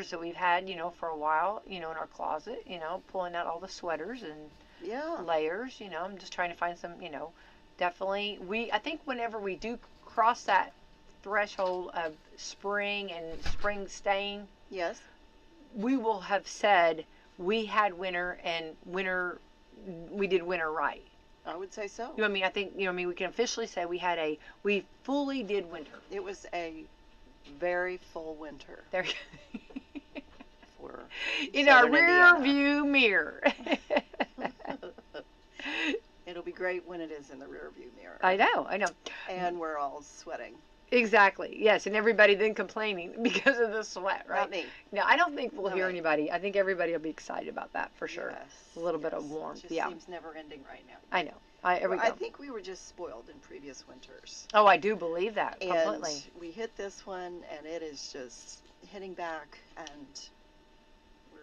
sweaters that we've had, for a while, in our closet, pulling out all the sweaters and Yeah. layers, I'm just trying to find some, definitely. I think whenever we do cross that threshold of spring and spring staying, Yes. we will have said we had winter and we did winter right. I would say so. You know what I mean? I think, we can officially say we fully did winter. It was a very full winter There. for In our Southern rear Indiana. view mirror. It'll be great when it is in the rear view mirror. I know. And we're all sweating. Exactly. Yes, and everybody then complaining because of the sweat, right? Not me. No, I don't think we'll Not hear me. anybody. I think everybody will be excited about that for sure. Yes, A little bit of yes. warmth. It just Yeah. seems never ending right now. I know. Well, I think we were just spoiled in previous winters. Oh, I do believe that completely. And we hit this one, and it is just hitting back, and we're,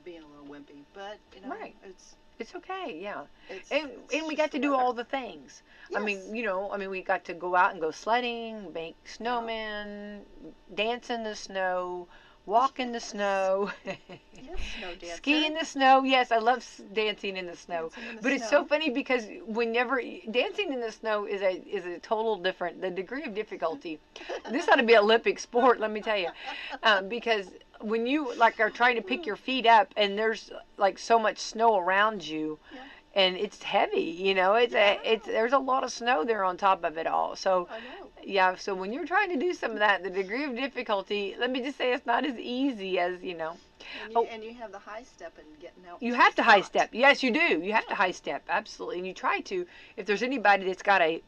being a little wimpy. But, Right. it's It's okay, yeah. it's And we just got to the do weather. all the things. I mean, Yes. we got to go out and go sledding, make snowmen, dance in the snow, walk in the snow, Yes, snow dancer. ski in the snow. Yes, I love dancing in the snow. Dancing in the But it's so snow. funny because whenever dancing in the snow is a total different. The degree of difficulty. This ought to be an Olympic sport, let me tell you, because when you are trying to pick your feet up and there's like so much snow around you. Yeah. And it's heavy, there's a lot of snow there on top of it all. So, I know. yeah, so when you're trying to do some of that, the degree of difficulty, let me just say it's not as easy as, And you have the high step and getting out. You to have the to high front. step. Yes, you do. You have to high step, absolutely. And you try to, if there's anybody that's got a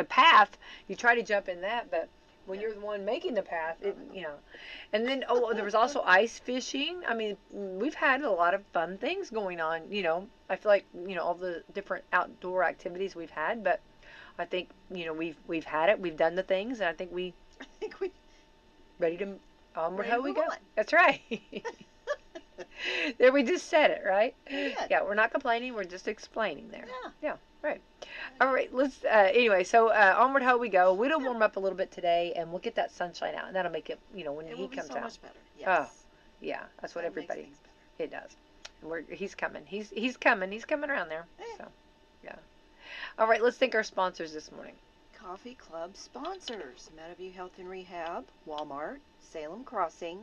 path, you try to jump in that, but when you're the one making the path, And then, there was also ice fishing. I mean, we've had a lot of fun things going on, I feel like, all the different outdoor activities we've had, but I think, we've had it, we've done the things, and I think we I think we ready to onward Ready how to we move go. on. That's right. There, we just said it, right? We did. Yeah, we're not complaining, we're just explaining there. Yeah. Right. All right, let's, anyway, so onward how we go. We'll warm up a little bit today, and we'll get that sunshine out, and that'll make it, when the It will heat be comes so out. much better. Yes. Oh, yeah, that's what That makes everybody, things better. it does. And he's coming. He's coming around there. Yeah. So, yeah. All right, let's thank our sponsors this morning. Coffee Club sponsors: Meadowview Health and Rehab, Walmart, Salem Crossing,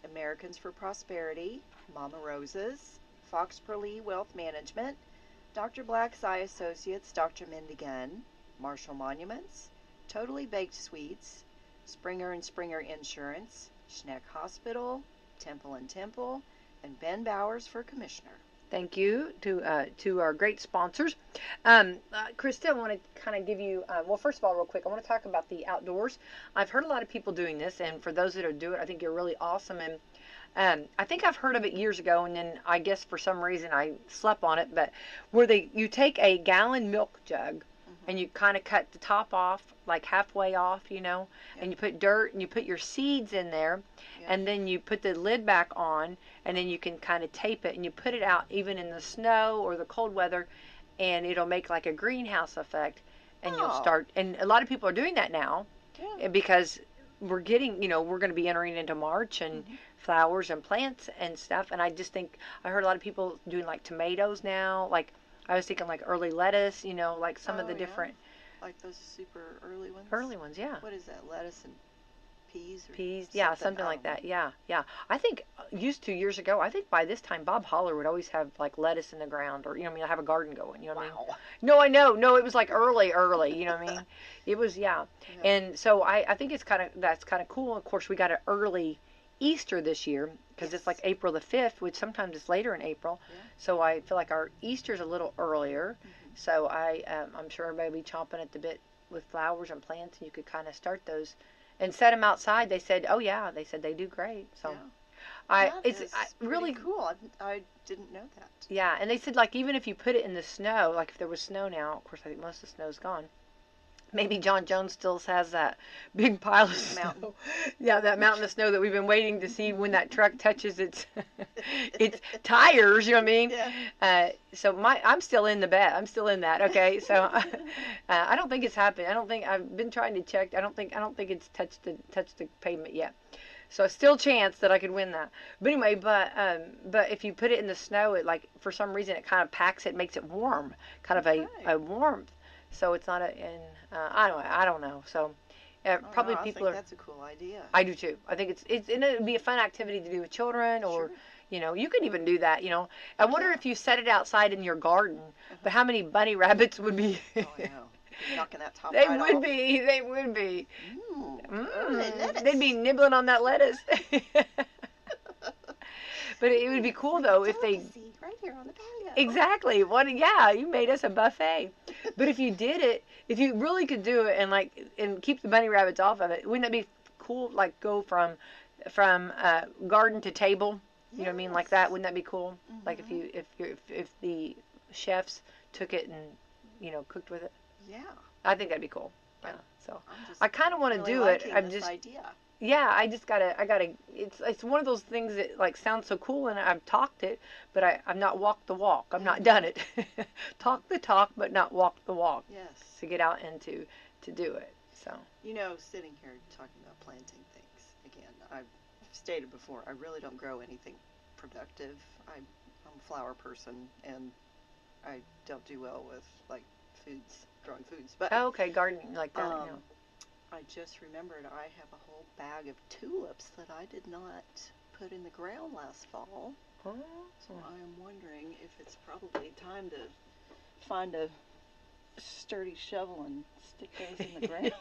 Americans for Prosperity, Mama Roses, Fox Perlee Wealth Management, Dr. Black's Eye Associates, Dr. Mendigan, Marshall Monuments, Totally Baked Sweets, Springer and Springer Insurance, Schneck Hospital, Temple and Temple, and Ben Bowers for Commissioner. Thank you to our great sponsors. Krista, I want to kind of give you, well, first of all, real quick, I want to talk about the outdoors. I've heard a lot of people doing this, and for those that are doing it, I think you're really awesome. And I think I've heard of it years ago, and then I guess for some reason I slept on it, but where you take a gallon milk jug, and you kind of cut the top off, like halfway off, and you put dirt, and you put your seeds in there, and then you put the lid back on, and then you can kind of tape it, and you put it out even in the snow or the cold weather, and it'll make like a greenhouse effect, and you'll start, and a lot of people are doing that now, because we're getting, we're going to be entering into March, and flowers and plants and stuff, and I just think, I heard a lot of people doing like tomatoes now, like, I was thinking like early lettuce, like some of the different. Like those super early ones? Early ones, yeah. What is that, lettuce and peas? Peas, yeah, something like that, yeah. I think, used to years ago, I think by this time Bob Holler would always have like lettuce in the ground, or, have a garden going, what I mean? No, I know, no, it was like early, you know what I mean? It was, And so I think that's kind of cool. Of course, we got an early Easter this year, because it's like April the 5th, which sometimes is later in April. So I feel like our Easter's a little earlier. So I'm sure everybody will be chomping at the bit with flowers and plants, and you could kind of start those and set them outside. They said, oh yeah, they said they do great. So it's really cool. I didn't know that. Yeah, and they said like even if you put it in the snow, like if there was snow now, of course I think most of the snow's gone. Maybe John Jones still has that big pile of Mountain. snow. Yeah, that mountain of snow that we've been waiting to see when that truck touches its its tires. You know what I mean? Yeah. So I'm still in the bed. I'm still in that. Okay, so I don't think it's happened. I don't think I've been trying to check. I don't think it's touched the pavement yet. So still chance that I could win that. But anyway, but if you put it in the snow, it like for some reason it kind of packs it, makes it warm, kind of Okay. a warmth. So it's not a and I don't know. So Oh, probably no, I people think are. that's a cool idea. I do too. I think it's and it would be a fun activity to do with children or. Sure. You can even do that. I wonder Yeah. if you set it outside in your garden, but Uh-huh. how many bunny rabbits would be? Oh, I know. You're knocking that top They right would off. be. They would be. Oh, lettuce. They'd be nibbling on that lettuce. But it would be It's cool like though a if they delicacy right here on the patio. exactly what. Yeah, you made us a buffet. But if you did it, if you really could do it and and keep the bunny rabbits off of it, wouldn't that be cool? Like go from garden to table. You know what I mean? Like that. Wouldn't that be cool? Like if Mhm. you if the chefs took it and cooked with it. Yeah. I think that'd be cool. Yeah. So I'm just I kind of want to really do it. liking I'm this just idea. yeah. I gotta. It's one of those things that like sounds so cool, and I've talked it, but I've not walked the walk. I've not done it. Talk the talk, but not walk the walk. Yes. To get out and to do it. So Sitting here talking about planting things again, I've stated before, I really don't grow anything productive. I'm a flower person, and I don't do well with like growing foods. But okay, gardening like that. I just remembered I have a whole bag of tulips that I did not put in the ground last fall. Oh. So I am wondering if it's probably time to find a sturdy shovel and stick those in the ground.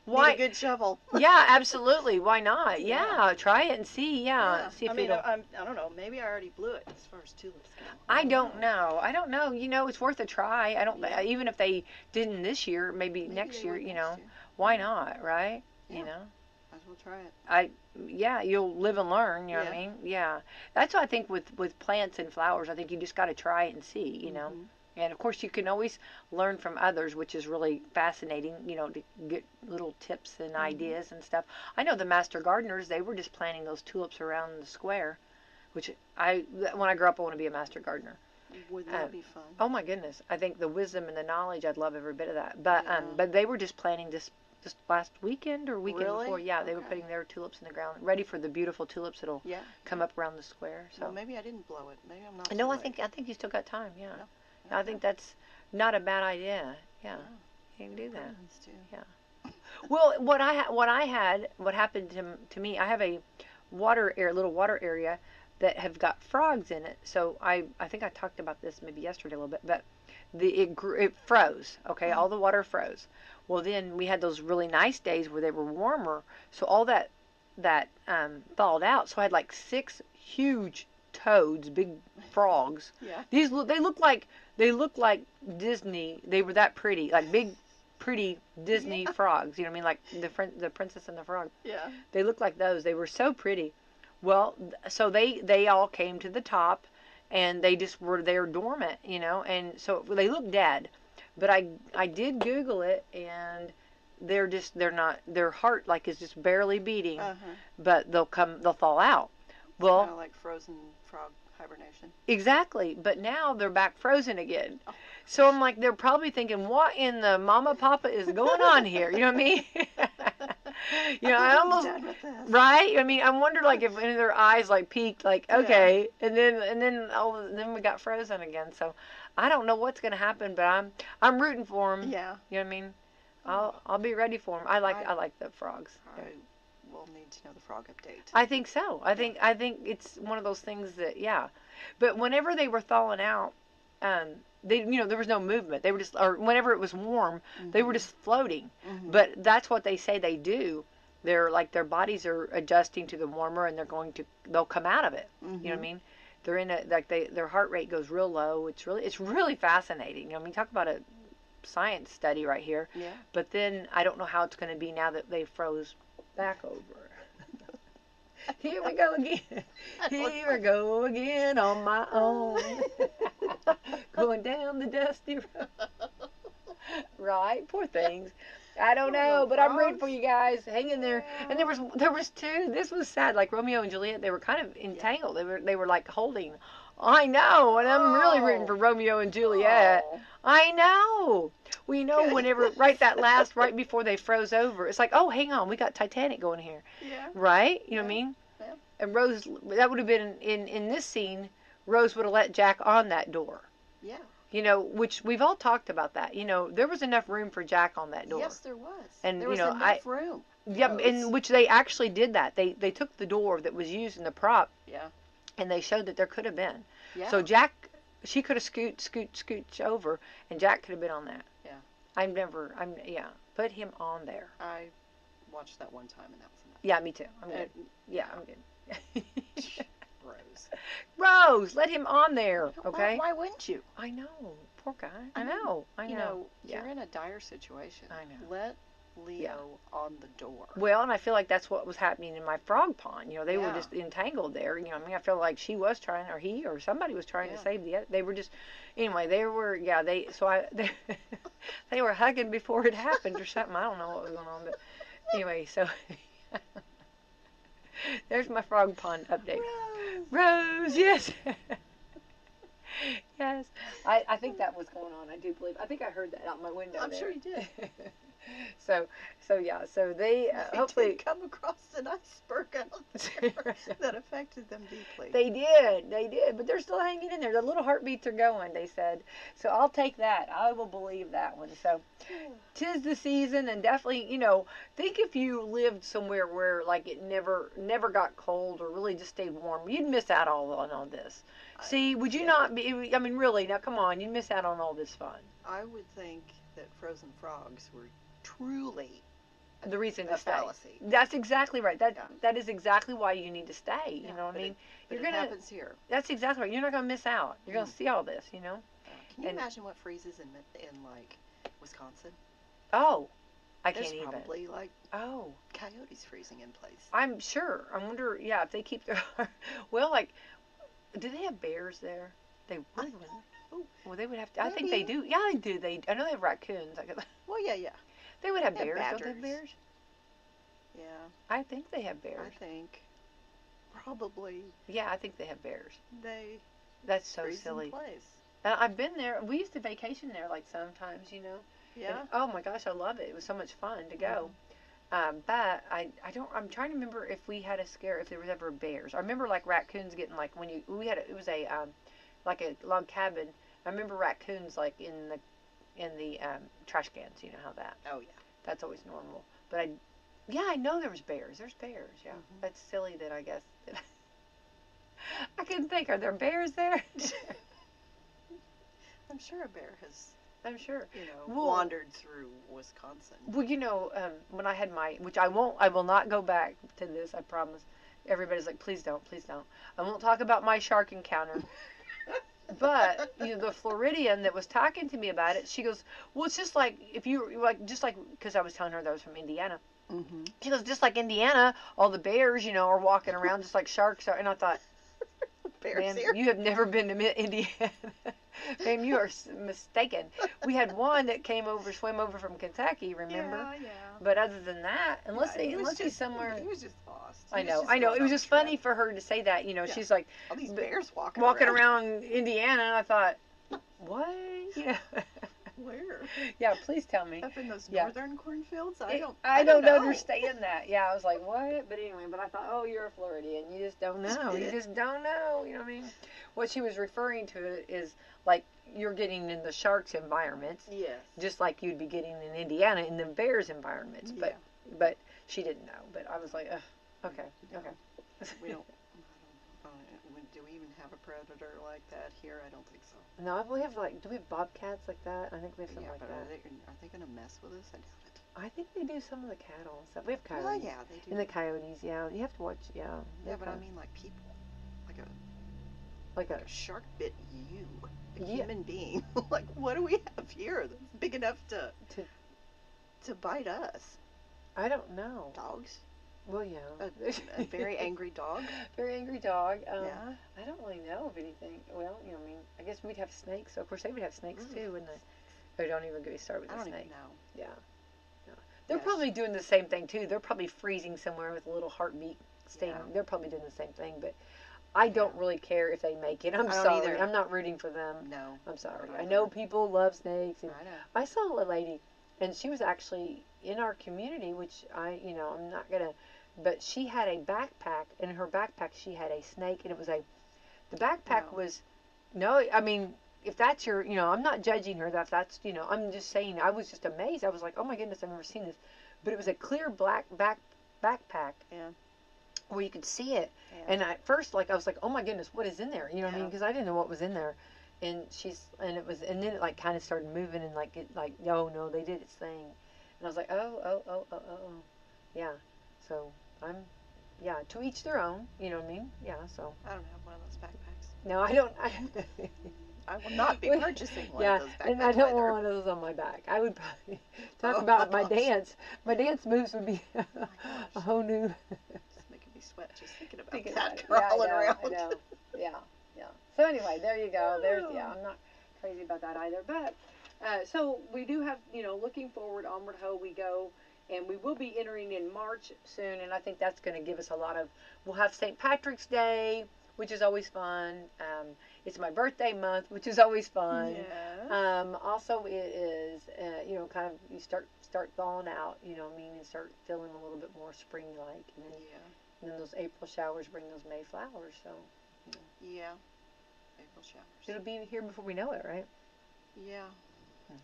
Why? Need a good shovel. Yeah, absolutely. Why not? Yeah. Yeah, try it and see. Yeah, see if I mean, it'll. I don't know. Maybe I already blew it as far as tulips go. I don't know. I don't know. It's worth a try. I don't. Yeah. Even if they didn't this year, maybe next they year. would next year. Why not? Right? Yeah. Might as well try it. Yeah, you'll live and learn. You know what I Yeah. mean? Yeah. That's what I think with plants and flowers. I think you just got to try it and see. Mhm. And of course, you can always learn from others, which is really fascinating, to get little tips and ideas and stuff. I know the master gardeners, they were just planting those tulips around the square, which when I grow up, I want to be a master gardener. Wouldn't that be fun? Oh my goodness. I think the wisdom and the knowledge, I'd love every bit of that. But Yeah. but they were just planting this last weekend or weekend Really? before. Yeah, they were Okay. putting their tulips in the ground, ready for the beautiful tulips that'll Yeah. come up around the square. So Well, maybe I didn't blow it. Maybe I'm not. no, too I late. think you still got time. Yeah. No. I think that's not a bad idea. Yeah, Yeah. you can do that. Friends, too. Yeah. Well, what happened to me? I have a little water area that have got frogs in it. So I think I talked about this maybe yesterday a little bit, but it froze. Okay, all the water froze. Well, then we had those really nice days where they were warmer, so all that thawed out. So I had like 6 huge toads, big frogs. Yeah. They look like Disney. They were that pretty, like big, pretty Disney frogs. You know what I mean? Like the Princess and the Frog. Yeah. They looked like those. They were so pretty. Well, so they all came to the top, and they just were there dormant, and so they look dead. But I did Google it, and they're not, their heart is just barely beating, but they'll fall out. Well, Kind of like frozen frog hibernation. exactly. But now they're back frozen again. So I'm like, they're probably thinking, what in the mama papa is going on here? You know what I mean? I almost, done with this. right? I mean, I wonder if any of their eyes peaked, okay, and then we got frozen again. So I don't know what's gonna happen, but I'm rooting for them. Yeah. You know what I mean? I'll be ready for them. I like the frogs. I will need to know the frog update. I think so. I think it's one of those things that but whenever they were thawing out, there was no movement. They were just, or whenever it was warm, they were just floating. But that's what they say they do. They're their bodies are adjusting to the warmer, and they'll come out of it. You know what I mean? They're in their heart rate goes real low. It's really fascinating. I mean, talk about a science study right here. Yeah. But then I don't know how it's going to be now that they froze back over. Here we go again. Here I go again on my own. Going down the dusty road. Right? Poor things. I don't Poor know, little but I'm rooting for frogs. you guys. Hang in there. And Yeah. there was two. This was sad. Like Romeo and Juliet, they were kind of Yeah. entangled. They were like holding. I know, and I'm really rooting Oh. for Romeo and Juliet. Oh. I know. We know Okay. whenever right before they froze over, it's like, oh, hang on, we got Titanic going here, Yeah. right? You know Yeah. what I mean? Yeah. And Rose, that would have been in this scene. Rose would have let Jack on that door. Yeah. Which we've all talked about that. There was enough room for Jack on that door. Yes, there was. And There was enough room. yeah, Rose. in which they actually did that. They took the door that was used in the prop, Yeah. and they showed that there could have been. Yeah. So Jack, she could have scooch over, and Jack could have been on that. Yeah. Put him on there. I watched that one time and that was enough. Yeah, me too. I'm good. Yeah, I'm good. Rose. Rose, let him on there, okay? Why wouldn't you? I know, poor guy. I know. You're in a dire situation. I know. Let Leo on the door. Well, and I feel like that's what was happening in my frog pond. They were Yeah. just entangled there. I feel like she was trying, or he, or somebody was trying to save the. They were just, anyway. They were, they were hugging before it happened or something. I don't know what was going on, but anyway, so there's my frog pond update. Rose, yes. Yes, I think that was going on. I do believe. I think I heard that out my window. I'm there. sure you did. So they hopefully did come across an iceberg out there that affected them deeply. They did, but they're still hanging in there. The little heartbeats are going, they said. So I'll take that. I will believe that one. So 'tis the season, and definitely, think if you lived somewhere where like it never got cold or really just stayed warm, you'd miss out on all this. See, would you not be? I mean, really? Now, come on, you'd miss out on all this fun. I would think that frozen frogs were truly The reason a to stay. fallacy. That's exactly right. That is exactly why you need to stay. You know what I mean? It happens here. That's exactly right. You're not gonna miss out. You're gonna see all this. Can you imagine what freezes in like Wisconsin? Oh, I There's can't even. probably like Oh, coyotes freezing in place. I'm sure. I wonder. Yeah, if they keep their. Well, like, do they have bears there? They would. Wouldn't they? Oh, Well, they would have to. I think they do. Yeah, they do. I know they have raccoons. well, yeah. They would have They have bears. Don't they have badgers. bears? Yeah, I think they have bears. I think probably Yeah, I think they have bears. they That's so freeze silly. in place. And I've been there. We used to vacation there, like sometimes. Yeah. And, oh my gosh, I love it. It was so much fun to go. But I don't. I'm trying to remember if we had a scare, if there was ever bears. I remember like raccoons getting like it was a like a log cabin. I remember raccoons like in the trash cans. You know how that. Oh yeah. That's always normal. But I know there was bears. There's bears. Yeah. Mhm. That's silly that I guess. I couldn't think. Are there bears there? I'm sure a bear has, I'm sure. Well, wandered through Wisconsin. Well, when I had which I will not go back to this, I promise. Everybody's like, please don't. I won't talk about my shark encounter. But, the Floridian that was talking to me about it, she goes, well, it's just like, because I was telling her that I was from Indiana. Mm-hmm. She goes, just like Indiana, all the bears, are walking around just like sharks are. And I thought, Bears man, here. you have never been to Indiana. Ma'am, you are mistaken. We had one that swam over from Kentucky, remember? Yeah. But other than that, unless he's somewhere. He was just lost. I know. It was just funny for her to say that. She's like all these bears walking around Indiana, and I thought, what? Where? Yeah, please tell me. Up in those northern cornfields? I don't don't know. understand that. Yeah, I was like, what? But anyway, I thought, oh, you're a Floridian. You just don't know. You just don't know. You know what I mean? What she was referring to is like you're getting in the sharks' environments. Yes. Just like you'd be getting in Indiana in the bears' environments. Yeah. But she didn't know. But I was like, okay. We don't. Do we even have a predator like that here? I don't think so. No, we have do we have bobcats like that? I think we have something like that. Are they going to mess with us? I doubt it. I think they do some of the cattle and stuff. We have coyotes. Well, yeah, they do. And the coyotes, yeah. You have to watch, yeah. Yeah, but I mean like people. Like a shark bit you. A Yeah. human being. Like, what do we have here that's big enough to bite us? I don't know. Dogs? Well, yeah. A very angry dog? Very angry dog. Yeah. I don't really know of anything. Well, I mean, I guess we'd have snakes. So, of course, they would have snakes too, wouldn't they? Oh, don't even get me started with I the don't even snake. know. Yeah. Yeah. They're Yes. probably doing the same thing too. They're probably freezing somewhere with a little heartbeat sting. Yeah. They're probably doing the same thing, but I don't Yeah. really care if they make it. I'm I don't sorry. either. I'm not rooting for them. No. I'm sorry. Not I either. know people love snakes. And I know. I saw a lady, and she was actually in our community, which I'm not gonna, but she had a backpack. And in her backpack, she had a snake, and the backpack No. was, no, I mean, if that's your, I'm not judging her. I'm just saying. I was just amazed. I was like, oh my goodness, I've never seen this. But it was a clear black backpack. Yeah. Where you could see it. Yeah. And at first, I was like, oh my goodness, what is in there? You know what I mean? Yeah. Because I didn't know what was in there. And and then it kind of started moving and no, they did its thing. And I was like, oh. Yeah. So yeah, to each their own, you know what I mean? Yeah, so. I don't have one of those backpacks. No, I don't. I will not be purchasing one of those backpacks. And I don't either. want one of those on my back. I would probably talk about my gosh. dance. My dance moves would be Oh my a gosh. whole new. Just making me sweat just thinking about Thinking that about it. crawling Yeah, around. I know. Yeah. So anyway, there you go. I'm not crazy about that either. But so we do have, looking forward, onward ho we go, and we will be entering in March soon, and I think that's going to give us we'll have St. Patrick's Day, which is always fun. It's my birthday month, which is always fun. Yeah. Also, it is, kind of you start thawing out, and start feeling a little bit more spring-like, and then those April showers bring those May flowers. So Yeah. April showers. it'll be here before we know it, right? Yeah. Mhm.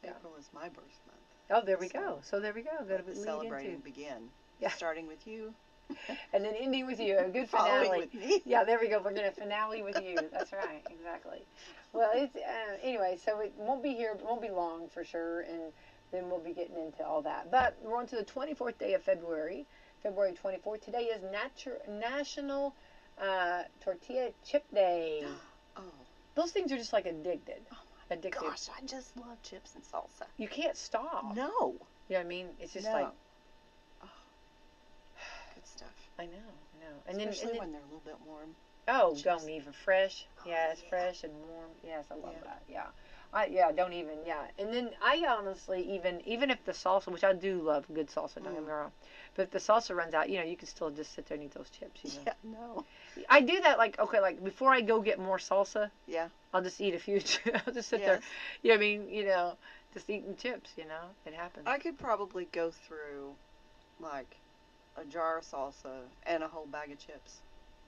Yeah. April is my birth month. Oh, there we go. So there we go. Got to The lead celebrating into. begin. Yeah. Starting with you. And then ending with you. A good Following finale. with me. Yeah, there we go. We're going to finale with you. That's right. Exactly. Well, it's anyway, so it won't be here. It won't be long for sure. And then we'll be getting into all that. But we're on to the 24th day of February. February 24th. Today is National Tortilla Chip Day. Oh. Those things are just like addicted. Oh my Addictive. gosh, I just love chips and salsa. You can't stop. No. You know what I mean? It's just No. like, Oh. Good stuff. I know. And Especially then when they're a little bit warm. oh, chips. don't even fresh. Oh, Yeah, it's yeah. fresh and warm. Yes, I love Yeah. that. Yeah. Don't even. Yeah. And then I honestly even if the salsa, which I do love good salsa, don't get me wrong, but if the salsa runs out, you can still just sit there and eat those chips. Yeah, no. I do that like before I go get more salsa, Yeah. I'll just eat a few. I'll just sit Yes. there. You know what I mean? Just eating chips. It happens. I could probably go through like a jar of salsa and a whole bag of chips.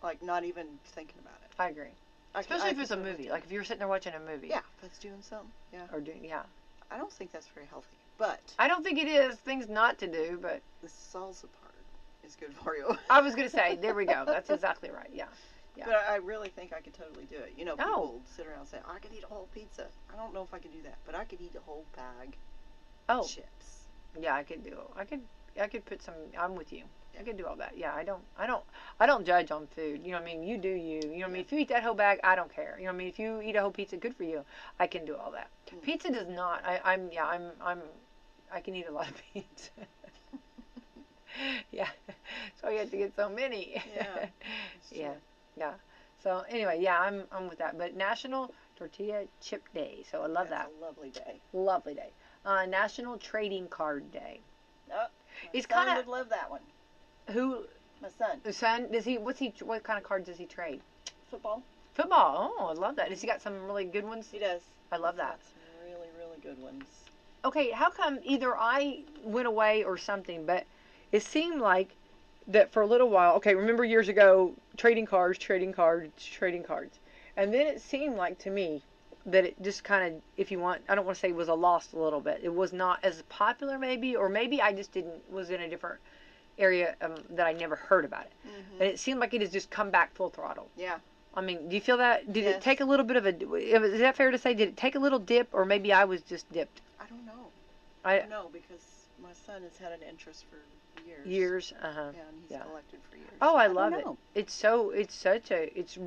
Like not even thinking about it. I agree. Especially if it's a movie. Like if you're sitting there watching a movie. Yeah, if it's doing something. Yeah. Or doing, yeah. I don't think that's very healthy. But I don't think it is. Things not to do, but the salsa part is good for you. I was going to say, there we go. That's exactly right. Yeah. But I really think I could totally do it. People sit around and say, I could eat a whole pizza. I don't know if I could do that, but I could eat a whole bag Oh, of chips. yeah, I could do it. I could put some, I'm with you. I could do all that. Yeah, I don't judge on food. You know what I mean? You do you. You know what I mean? If you eat that whole bag, I don't care. You know what I mean? If you eat a whole pizza, good for you. I can do all that. Pizza does not. I can eat a lot of pizza. Yeah. So you have to get so many. Yeah. Yeah. So anyway, yeah, I'm with that. But National Tortilla Chip Day. So I love That's that. a lovely day. Lovely day. National Trading Card Day. Oh, It's my son kinda- would love that one. Who My son. the son what kind of cards does he trade? Football. Football. Oh, I love that. Has he got some really good ones? He does. I love He's that. got some really, really good ones. Okay, how come either I went away or something, but it seemed like that for a little while, okay, remember years ago, trading cards. And then it seemed like to me that it just kind of, if you want, I don't want to say it was a lost a little bit. It was not as popular maybe, or maybe I just was in a different area that I never heard about it. Mm-hmm. And it seemed like it has just come back full throttle. Yeah. I mean, do you feel that? Did it Yes. take a little bit of is that fair to say? Did it take a little dip, or maybe I was just dipped? I don't know. I don't know because my son has had an interest for years. Years, Yeah, and he's collected for years. Oh, I don't love it. know.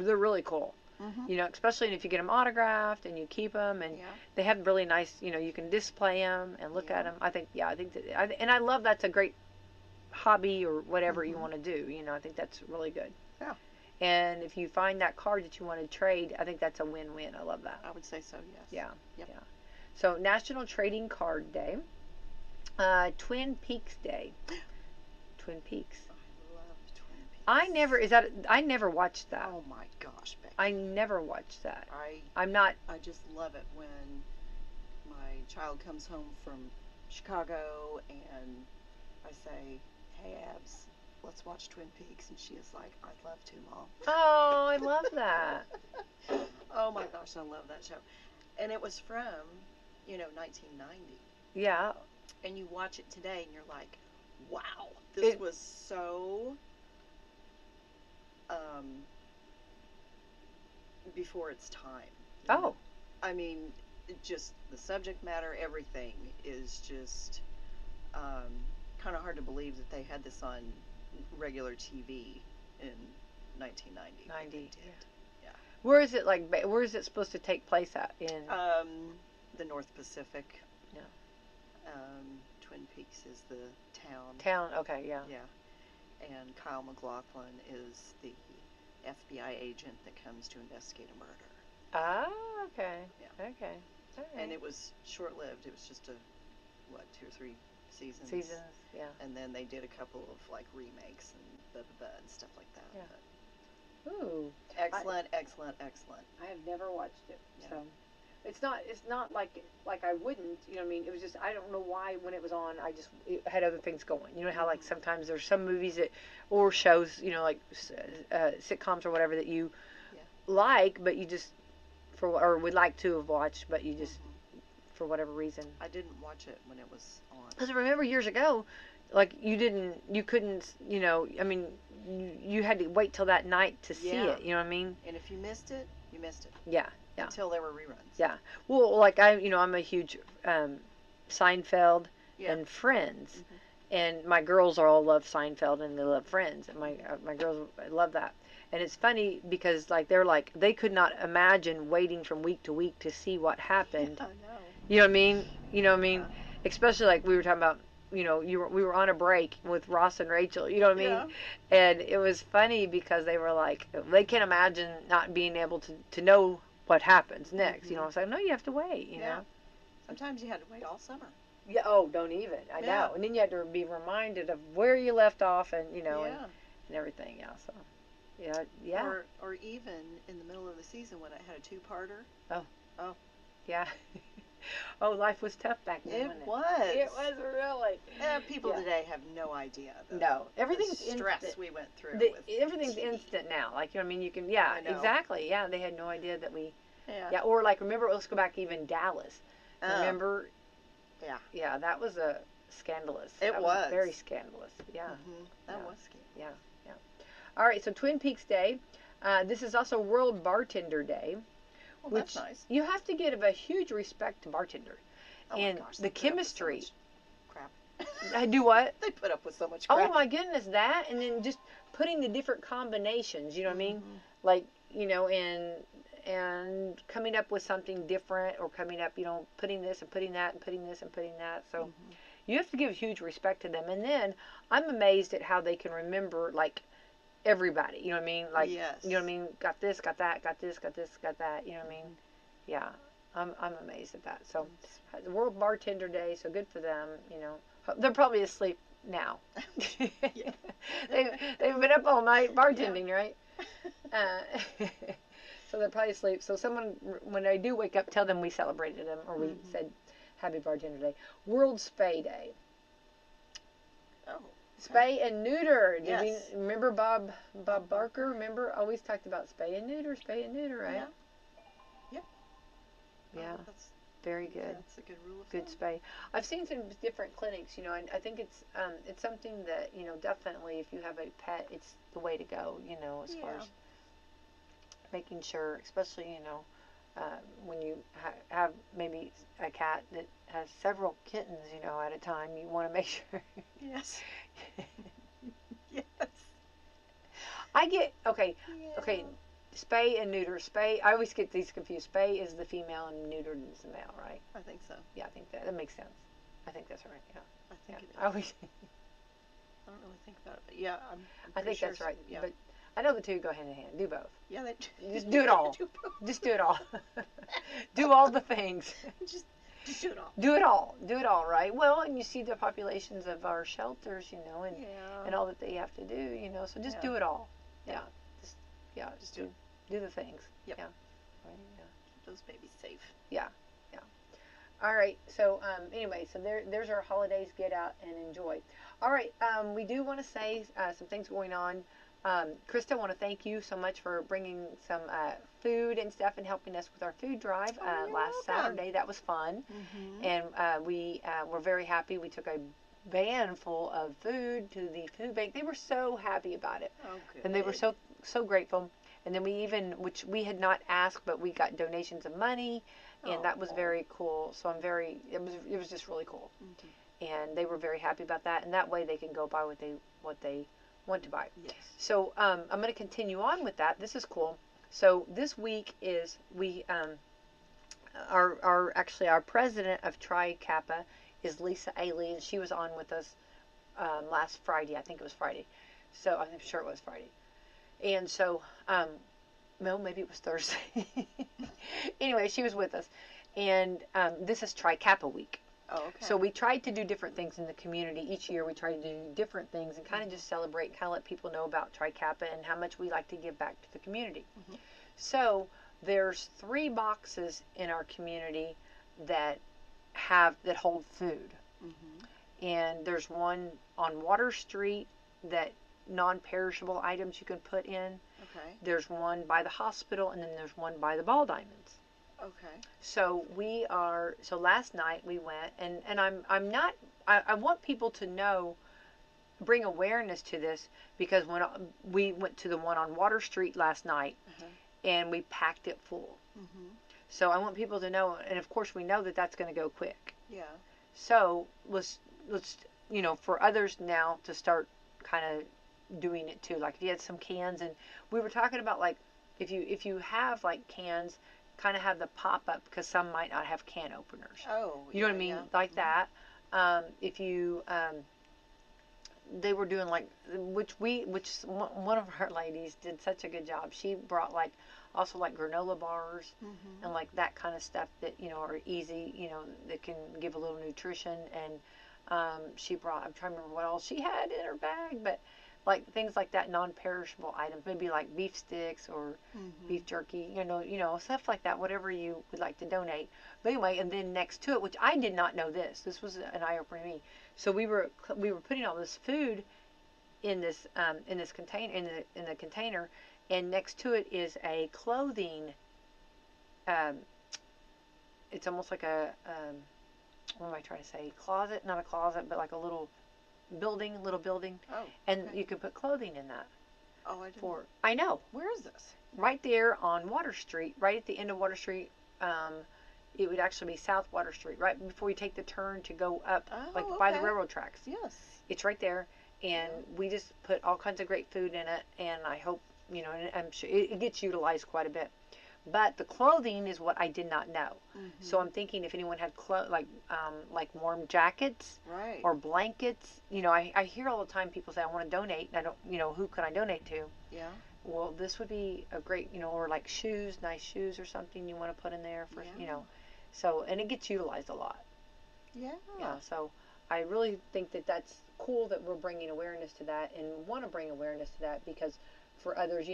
They're really cool. Mm-hmm. Especially if you get them autographed and you keep them, and Yeah. they have really nice. You can display them and look at them. I think and I love that's a great hobby or whatever you want to do. I think that's really good. Yeah. And if you find that card that you want to trade, I think that's a win-win. I love that. I would say so. Yes. Yeah. Yep. Yeah. So National Trading Card Day. Twin Peaks Day. Twin Peaks. I love Twin Peaks. I never watched that. Oh my gosh, Becky. I never watched that. I I'm not. I just love it when my child comes home from Chicago and I say, "Hey, Abs, let's watch Twin Peaks," and she is like, "I'd love to, Mom." Oh, I love that. Oh my gosh, I love that show. And it was from, 1990. Yeah. And you watch it today and you're like, wow, this was so before its time. Oh. I mean, just the subject matter, everything is just kind of hard to believe that they had this on regular TV in 1990. 90. Yeah. Where is it where is it supposed to take place at in? The North Pacific. Yeah. Twin Peaks is the town. Town. Okay. Yeah. Yeah. And Kyle MacLachlan is the FBI agent that comes to investigate a murder. Ah. Okay. Yeah. Okay. All right. And it was short-lived. It was just 2 or 3 seasons. Seasons. Yeah. And then they did a couple of remakes and and stuff like that. Yeah. But Ooh. excellent. I have never watched it, Yeah. so it's not like I wouldn't. You know what I mean? It was just I don't know why when it was on it had other things going. You know how sometimes there's some movies or shows sitcoms or whatever that you like, but you just or would like to have watched, but you just for whatever reason. I didn't watch it when it was on. Because I remember years ago, you couldn't, I mean, you had to wait till that night to see it. You know what I mean? And if you missed it, you missed it. Yeah. Yeah. Until there were reruns. Yeah. Well, I'm a huge Seinfeld and Friends, and my girls all love Seinfeld and they love Friends, and my girls love that. And it's funny because they could not imagine waiting from week to week to see what happened. I know. You know what I mean? You know what I mean? Especially we were talking about. We were on a break with Ross and Rachel. You know what I mean? Yeah. And it was funny because they were they can't imagine not being able to know what happens next. You know, it's like, no, you have to wait. You know. Sometimes you had to wait all summer. Yeah. Oh, don't even. I know. And then you had to be reminded of where you left off, and and everything. Yeah. So. Yeah. Or even in the middle of the season when it had a 2-parter. Oh. Yeah. Oh, life was tough back then. It was. It was really. People today have no idea. No, everything's the stress instant. we went through. Everything's TV. instant now. You know what I mean? You can. Yeah. I know. Exactly. Yeah. They had no idea that we. Yeah. Yeah. Or remember? Let's go back even Dallas. Remember? Yeah. Yeah. That was a scandalous. It was very scandalous. Yeah. That was scandalous. Yeah. Yeah. All right. So Twin Peaks Day. This is also World Bartender Day. Well, Which that's nice. you have to give a huge respect to bartenders. Oh and my gosh, the chemistry. So crap. I do what? They put up with so much crap. Oh my goodness, that and then just putting the different combinations. You know what I mean? And coming up with something different, or coming up, putting this and putting that and putting this and putting that. So you have to give huge respect to them. And then I'm amazed at how they can remember everybody, you know what I mean? Yes. You know what I mean? Got this, got that, got this, got this, got that, you know what I mean? Yeah, I'm amazed at that. So, the World Bartender Day, so good for them, They're probably asleep now. They've been up all night bartending, right? So they're probably asleep. So when they do wake up, tell them we celebrated them, or we said Happy Bartender Day. World Spay Day. Oh. Spay and neuter. Did Yes. we remember Bob Barker? Remember, always talked about spay and neuter, right? Yeah. Yep. Yeah. Oh, that's very good. That's a good rule of Good thumb. spay. I've seen some different clinics, and I think it's something that definitely if you have a pet, it's the way to go. As far as making sure, especially when you have maybe a cat that has several kittens, at a time, you want to make sure. Yes. Yes. I get okay. Yeah. Okay, spay and neuter. Spay. I always get these confused. Spay is the female and neutered is the male, right? I think so. Yeah, I think that makes sense. I think that's right. Yeah. I think it is. I always. I don't really think about it, but yeah, I'm I pretty think sure that's right. Yeah. But I know the two go hand in hand. Do both. Yeah, they Just do it all. do both. Just do it all. Do all the things. Just Just do it all. Do it all. Do it all, right? Well, and you see the populations of our shelters, and Yeah. and all that they have to do. So just Yeah. do it all. Yeah. Just yeah, Just do the things. Yep. Yeah. Right. Yeah. Keep those babies safe. Yeah. Yeah. All right. So anyway, so there's our holidays. Get out and enjoy. All right. We do want to say some things going on. Krista, I want to thank you so much for bringing some food and stuff and helping us with our food drive You're last welcome. Saturday. That was fun, Mm-hmm. and we were very happy. We took a van full of food to the food bank. They were so happy about it, Oh, good. and they were so grateful. And then we even, which we had not asked, but we got donations of money, and that was very cool. So it was just really cool, and they were very happy about that. And that way they can go buy what they want to buy. Yes. So I'm going to continue on with that. This is cool. So this week is our president of Tri Kappa is Lisa Ailey, and she was on with us last Friday. I think it was Friday. So I'm sure it was Friday. And so, no, maybe it was Thursday. Anyway, she was with us, and this is Tri Kappa week. Oh, okay. So we tried to do different things in the community. Each year we try to do different things and kind of just celebrate, kind of let people know about Tri Kappa and how much we like to give back to the community. Mm-hmm. So there's 3 boxes in our community that hold food. Mm-hmm. And there's one on Water Street that non-perishable items you can put in. Okay. There's one by the hospital, and then there's one by the Ball Diamonds. Okay. So last night we went, and I want people to know, bring awareness to this, because when we went to the one on Water Street last night, and we packed it full. Mm-hmm. So I want people to know, and of course we know that that's going to go quick. Yeah. So let's for others now to start kind of doing it too. Like if you had some cans, and we were talking about, like, if you have like cans, kind of have the pop up, because some might not have can openers. Oh, you know what I mean? Yeah. Like that. If you they were doing like, which one of our ladies did such a good job. She brought also granola bars, Mm-hmm. and like that kind of stuff that are easy, that can give a little nutrition. And she brought, I'm trying to remember what all she had in her bag, but like things like that, non-perishable items, maybe like beef sticks or Mm-hmm. beef jerky, stuff like that, whatever you would like to donate. But anyway, and then next to it, which I did not know this was an eye-opener to me. So we were putting all this food in this container, in the container, and next to it is a clothing. It's almost like a what am I trying to say? Closet, not a closet, but like a little building. Oh. And Okay. you can put clothing in that. Oh, I didn't. I know. Where is this? Right there on Water Street, right at the end of Water Street. It would actually be South Water Street, right before you take the turn to go up, Oh, by the okay. railroad tracks. Yes. It's right there, and we just put all kinds of great food in it, and I hope, and I'm sure it gets utilized quite a bit. But the clothing is what I did not know. Mm-hmm. So I'm thinking if anyone had like warm jackets Right. or blankets. I hear all the time people say, I want to donate, and I don't, who can I donate to? Yeah. Well, this would be a great, or like shoes, nice shoes or something you want to put in there for, Yeah. So, and it gets utilized a lot. Yeah. Yeah. So I really think that that's cool that we're bringing awareness to that, and want to bring awareness to that, because for others,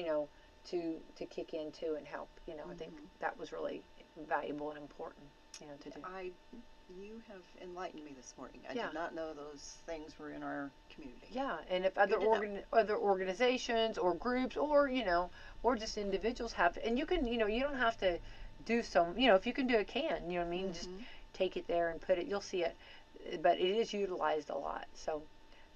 to kick in too and help. I think that was really valuable and important, to do. You have enlightened me this morning. I Yeah. did not know those things were in our community. Yeah, and if other Good to know. other organizations or groups, or just individuals have, and you can, you don't have to do some, if you can do a can, you know what I mean, just Mhm. take it there and put it, you'll see it, but it is utilized a lot. So,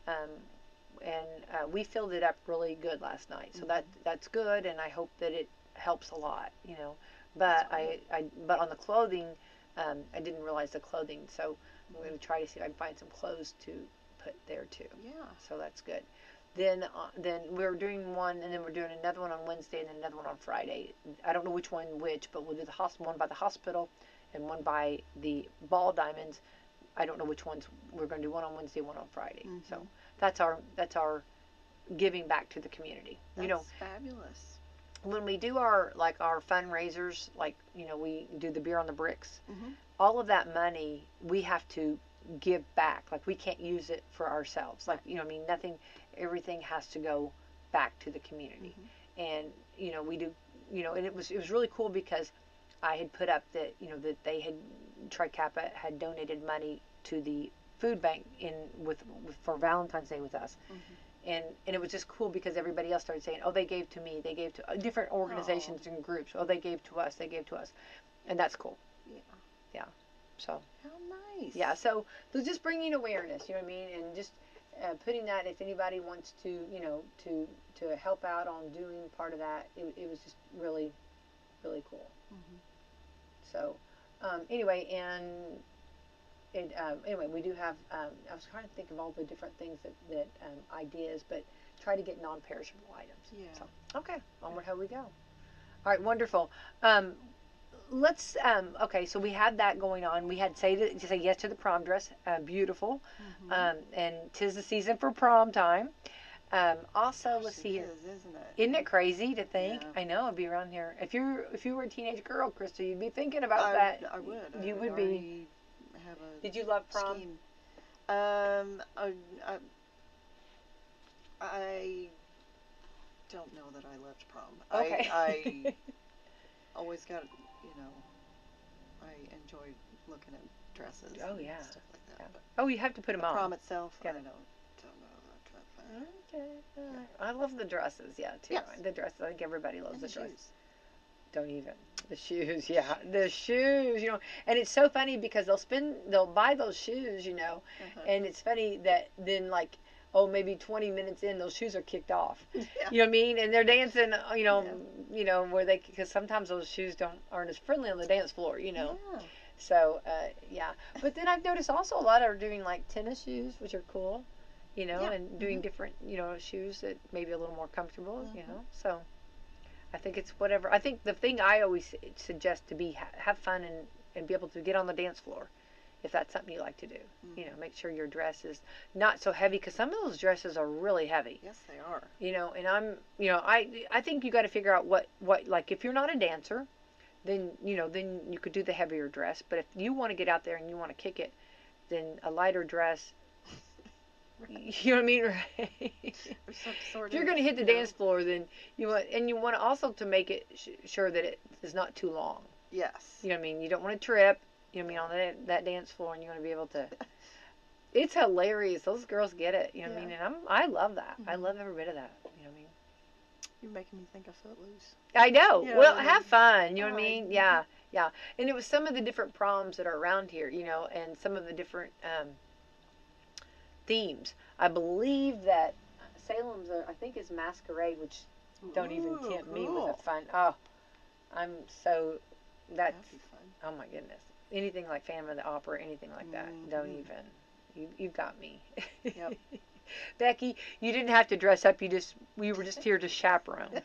and we filled it up really good last night, so that's good, and I hope that it helps a lot, But but on the clothing, I didn't realize the clothing, so I'm going to try to see if I can find some clothes to put there too. Yeah. So that's good. Then we're doing one, and then we're doing another one on Wednesday, and then another one on Friday. I don't know which, but we'll do one by the hospital, and one by the Ball Diamonds. I don't know which ones. We're going to do one on Wednesday, one on Friday. Mhm. So that's our giving back to the community. That's fabulous. when we do our like our fundraisers, like we do the beer on the bricks, Mm-hmm. all of that money we have to give back. Like we can't use it for ourselves. Like Right. I mean, nothing, everything has to go back to the community. Mm-hmm. And we do, and it was really cool because I had put up that that they had Tricappa had donated money to the food bank with for Valentine's Day with us. Mm-hmm. And it was just cool because everybody else started saying, oh, they gave to me, they gave to different Oh, organizations and groups, oh, they gave to us, they gave to us. And that's cool. yeah. Yeah. So How nice. yeah, so just bringing awareness, you know what I mean, and just putting that, if anybody wants to to help out on doing part of that, it was just really really cool. Mm-hmm. So anyway, and anyway, we do have. I was trying to think of all the different things that ideas, but try to get non-perishable items. Yeah. So okay, onward how we go. All right, wonderful. Let's okay. So we had that going on. We had to say yes to the prom dress. Beautiful. Mm-hmm. And 'tis the season for prom time. Also, let's see It here. is, isn't it? Isn't it crazy to think? Yeah. I know it'd be around here. If you were a teenage girl, Krista, you'd be thinking about that. I would. You I would be. already have a Did you love prom? scheme. I don't know that I loved prom. Okay. I always got, I enjoyed looking at dresses Oh, and yeah. stuff like that. Yeah. Oh, you have to put them But on. prom itself, I Got don't it. know that. Okay. All right. I love the dresses. Yeah, too. Yes. The dresses. I think everybody loves And the the dresses. shoes. Don't even. The shoes, yeah. The shoes, And it's so funny because they'll buy those shoes, Uh-huh. and it's funny that then like, oh, maybe 20 minutes in, those shoes are kicked off. Yeah. You know what I mean? And they're dancing, Yeah. where because sometimes those shoes aren't as friendly on the dance floor, Yeah. So, yeah. But then I've noticed also a lot are doing like tennis shoes, which are cool, Yeah. and doing Mhm. different, shoes that maybe a little more comfortable, Mhm. So I think it's whatever. I think the thing I always suggest to be have fun and be able to get on the dance floor, if that's something you like to do. Mhm. Make sure your dress is not so heavy because some of those dresses are really heavy. Yes, they are. And I think you got to figure out what like if you're not a dancer, then then you could do the heavier dress. But if you want to get out there and you want to kick it, then a lighter dress. You know what I mean? Right? Or some sort If you're of, going to hit the dance floor, then you want also to make it sure that it is not too long. Yes. You know what I mean? You don't want to trip. You know what I mean, on that dance floor, and you want to be able to. It's hilarious. Those girls get it. You know what I mean? And I love that. I Mhm. love every bit of that. You know what I mean? You're making me think of Footloose. I know. Yeah, Well, like, have fun. You know what I right. mean? Yeah, yeah. And it was some of the different proms that are around here, and some of the different themes. I believe that Salem's, I think, is Masquerade, which don't even Ooh, tempt me with cool. a fun. Oh, I'm so. That's. That'd be fun. Oh my goodness. Anything like Phantom of the Opera, anything like that. Don't Mhm. even. You've got me. Yep. Becky, you didn't have to dress up. We were just here to chaperone.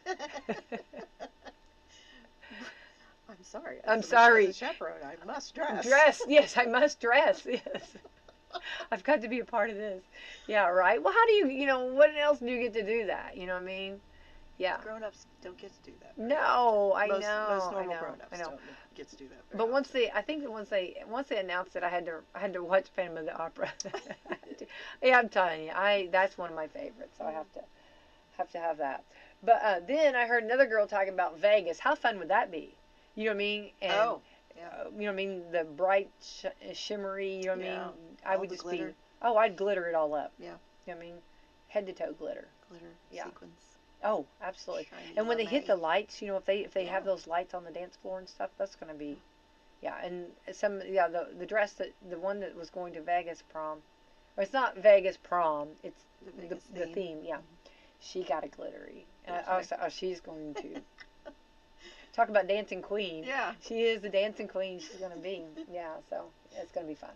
I'm sorry. I'm As sorry. a chaperone, I must dress. Dress, yes, I must dress. Yes, I've got to be a part of this. Yeah, right. Well, how do what else do you get to do that? You know what I mean? Yeah. Grown-ups don't get to do that. No, I Most know. normal I know. grown-ups I know. don't get to do that. Very But often. I think that once they announced that I had to watch Phantom of the Opera. Yeah, I'm telling you, that's one of my favorites. So I have to have that. But then I heard another girl talking about Vegas. How fun would that be? You know what I mean? And, Oh, yeah. you know what I mean? The bright, shimmery. You know what I Yeah. mean? I All would the just glitter. be. Oh, I'd glitter it all up. Yeah. You know what I mean? Head to toe glitter. Glitter, Yeah. sequins. Oh, absolutely. Shiny And when they hit the lame. lights, if they Yeah. have those lights on the dance floor and stuff, that's gonna be, yeah. And the dress the one that was going to Vegas prom, or it's not Vegas prom, it's The Vegas the theme. theme. Yeah, she got a glittery. And I Okay. was like, oh, she's going to talk about dancing queen. Yeah. She is the dancing queen. She's gonna be. Yeah, so it's gonna be fun.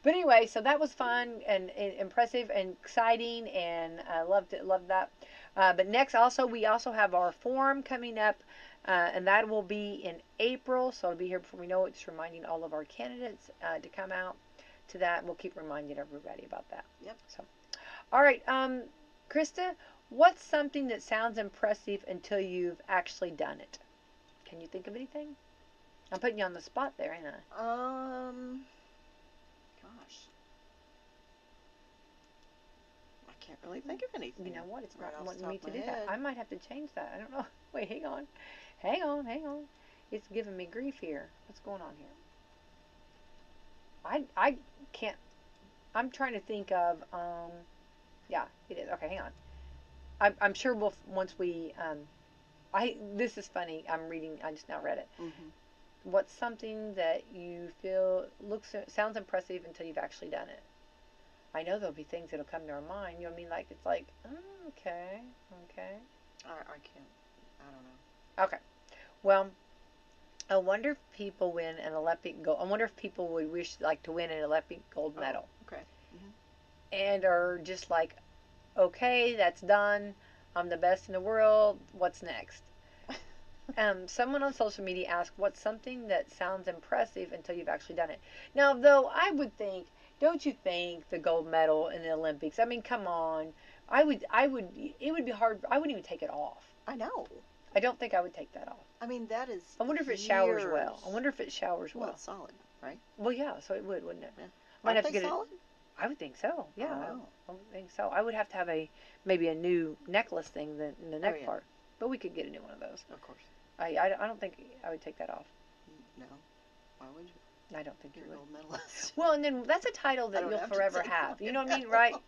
But anyway, so that was fun and impressive and exciting, and I loved it. Loved that. But next, we also have our forum coming up, and that will be in April. So it'll be here before we know it. Just reminding all of our candidates to come out to that. We'll keep reminding everybody about that. Yep. So, all right, Krista, What's something that sounds impressive until you've actually done it? Can you think of anything? I'm putting you on the spot there, ain't I? Gosh. I can't really think of anything. You know what? It's right not off wanting the me top to of my do that. head. I might have to change that. I don't know. Wait, hang on. Hang on, hang on. It's giving me grief here. What's going on here? I can't. I'm trying to think of. Yeah, it is. Okay, hang on. I'm sure we'll once we. This is funny. I'm reading. I just now read it. Mm-hmm. What's something that you feel sounds impressive until you've actually done it? I know there'll be things that'll come to our mind. You know what I mean? Like it's like, oh, okay, okay, I can't. I don't know. okay. Well, I wonder if people win an Olympic gold. I wonder if people would wish like to win an Olympic gold Oh, medal okay. Mm-hmm. and are just like, okay, that's done. I'm the best in the world. What's next? Someone on social media asked, "What's something that sounds impressive until you've actually done it?" Now, though, I would think, don't you think the gold medal in the Olympics? I mean, come on. It would be hard. I wouldn't even take it off. I know. I don't think I would take that off. I mean, that is. I wonder if it showers well. I wonder if it showers Well, well. it's solid, right? Well, yeah, so it would, wouldn't it? Yeah. Might have to Aren't they get solid? it. I would think so. Yeah, Oh. I would think so. I would have to have maybe a new necklace thing in the neck yeah. part, but we could get a new one of those. Of course. I don't think I would take that off. No. Why would you? I don't think you You're a would. gold medalist. Well, and then that's a title I that don't you'll have to forever take have. You know what I mean, mine right? off.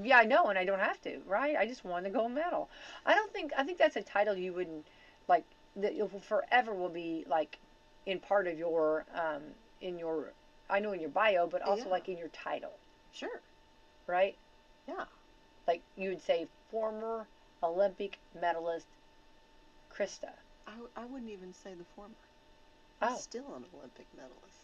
Yeah, I know, and I don't have to, right? I just won the gold medal. I think that's a title you wouldn't like that you'll forever will be like in part of your in your I know in your bio, but also Yeah. like in your title, Sure. right? Yeah. Like you would say former Olympic medalist Krista. I wouldn't even say the former. I'm Oh. still an Olympic medalist.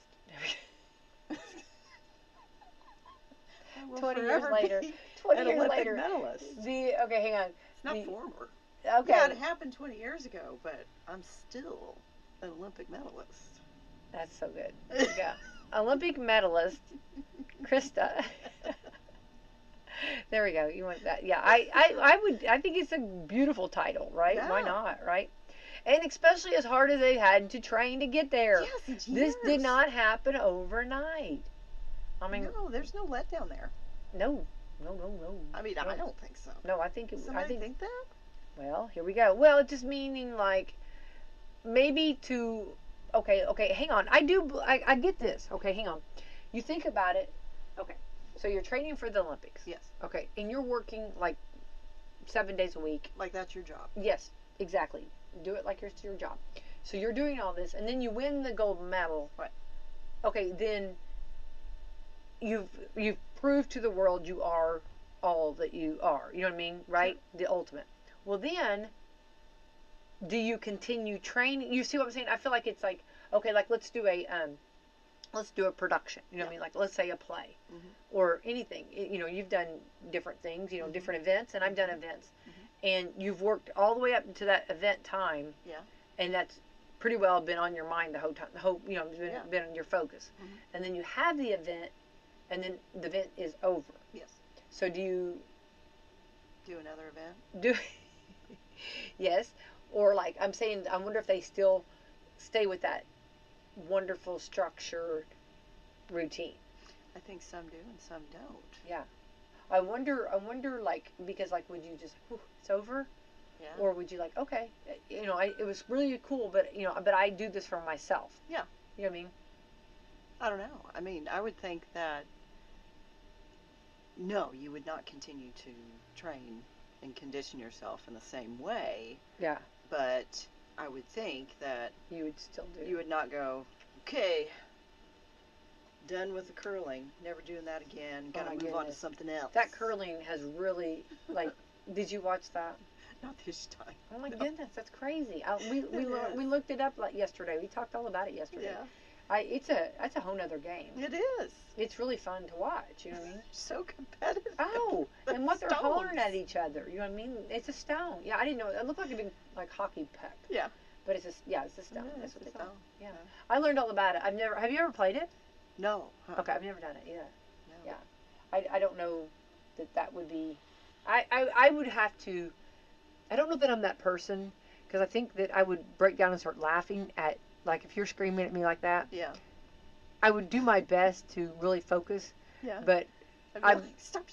I will 20 years forever later. be 20 an years Olympic later. medalist. Okay, hang on. It's not former. Okay. Yeah, it happened 20 years ago, but I'm still an Olympic medalist. That's so good. There you go. Olympic medalist Krista. There we go. You want that? Yeah, I would. I think it's a beautiful title, right? Yeah. Why not, right? And especially as hard as they had to train to get there. Yes, it's This did years. not happen overnight. I mean, No, there's no letdown there. no. I mean, No. I don't think so. No, I think Somebody think that? Well, here we go. Well, it's just meaning like maybe to. Okay. Hang on. I get this. Okay, hang on. You think about it. Okay, so you're training for the Olympics. Yes. Okay, and you're working like 7 days a week. Like that's your job. Yes, exactly. Do it like it's your job. So you're doing all this, and then you win the gold medal. Right. Okay, then you've proved to the world you are all that you are. You know what I mean, right? Sure. The ultimate. Well, then, do you continue training? You see what I'm saying? I feel like it's like okay, like let's do a production. You know what I mean? Like let's say a play Mm-hmm. or anything. You know, you've done different things. You know, Mhm. different events, and I've done events, Mhm. and you've worked all the way up to that event time. Yeah. And that's pretty well been on your mind the whole time. The whole Yeah. been on your focus, Mhm. and then you have the event, and then the event is over. Yes. So do you Do another event. do? Yes, or like I'm saying, I wonder if they still stay with that wonderful structured routine. I think some do and some don't. Yeah. I wonder, like, because, like, would you just, whew, it's over? Yeah. Or would you, like, okay, it was really cool, but I do this for myself. Yeah. You know what I mean? I don't know. I mean, I would think that no, you would not continue to train and condition yourself in the same way. Yeah. But I would think that You would still do. you would not go, okay, done with the curling, never doing that again, Oh gotta my move on to goodness. something else. That curling has really, like, did you watch that? Not this time. Oh my No. goodness, that's crazy. We It we is. looked it up like yesterday. We talked all about it yesterday. Yeah, That's a whole nother game. it is. It's really fun to watch. You know what I mean? So competitive. Oh, The and what they're hollering stones. at each other. You know what I mean? It's a stone. Yeah, I didn't know. It looked like a big like hockey puck. Yeah. But it's a stone. Yeah, That's it's what it's a called. stone. Yeah. Yeah. I learned all about it. Have you ever played it? No. Okay, I've never done it either. No. Yeah. I don't know that would be. I would have to I don't know that I'm that person because I think that I would break down and start laughing at, like, if you're screaming at me like that. Yeah. I would do my best to really focus, Yeah. but I'm like, stop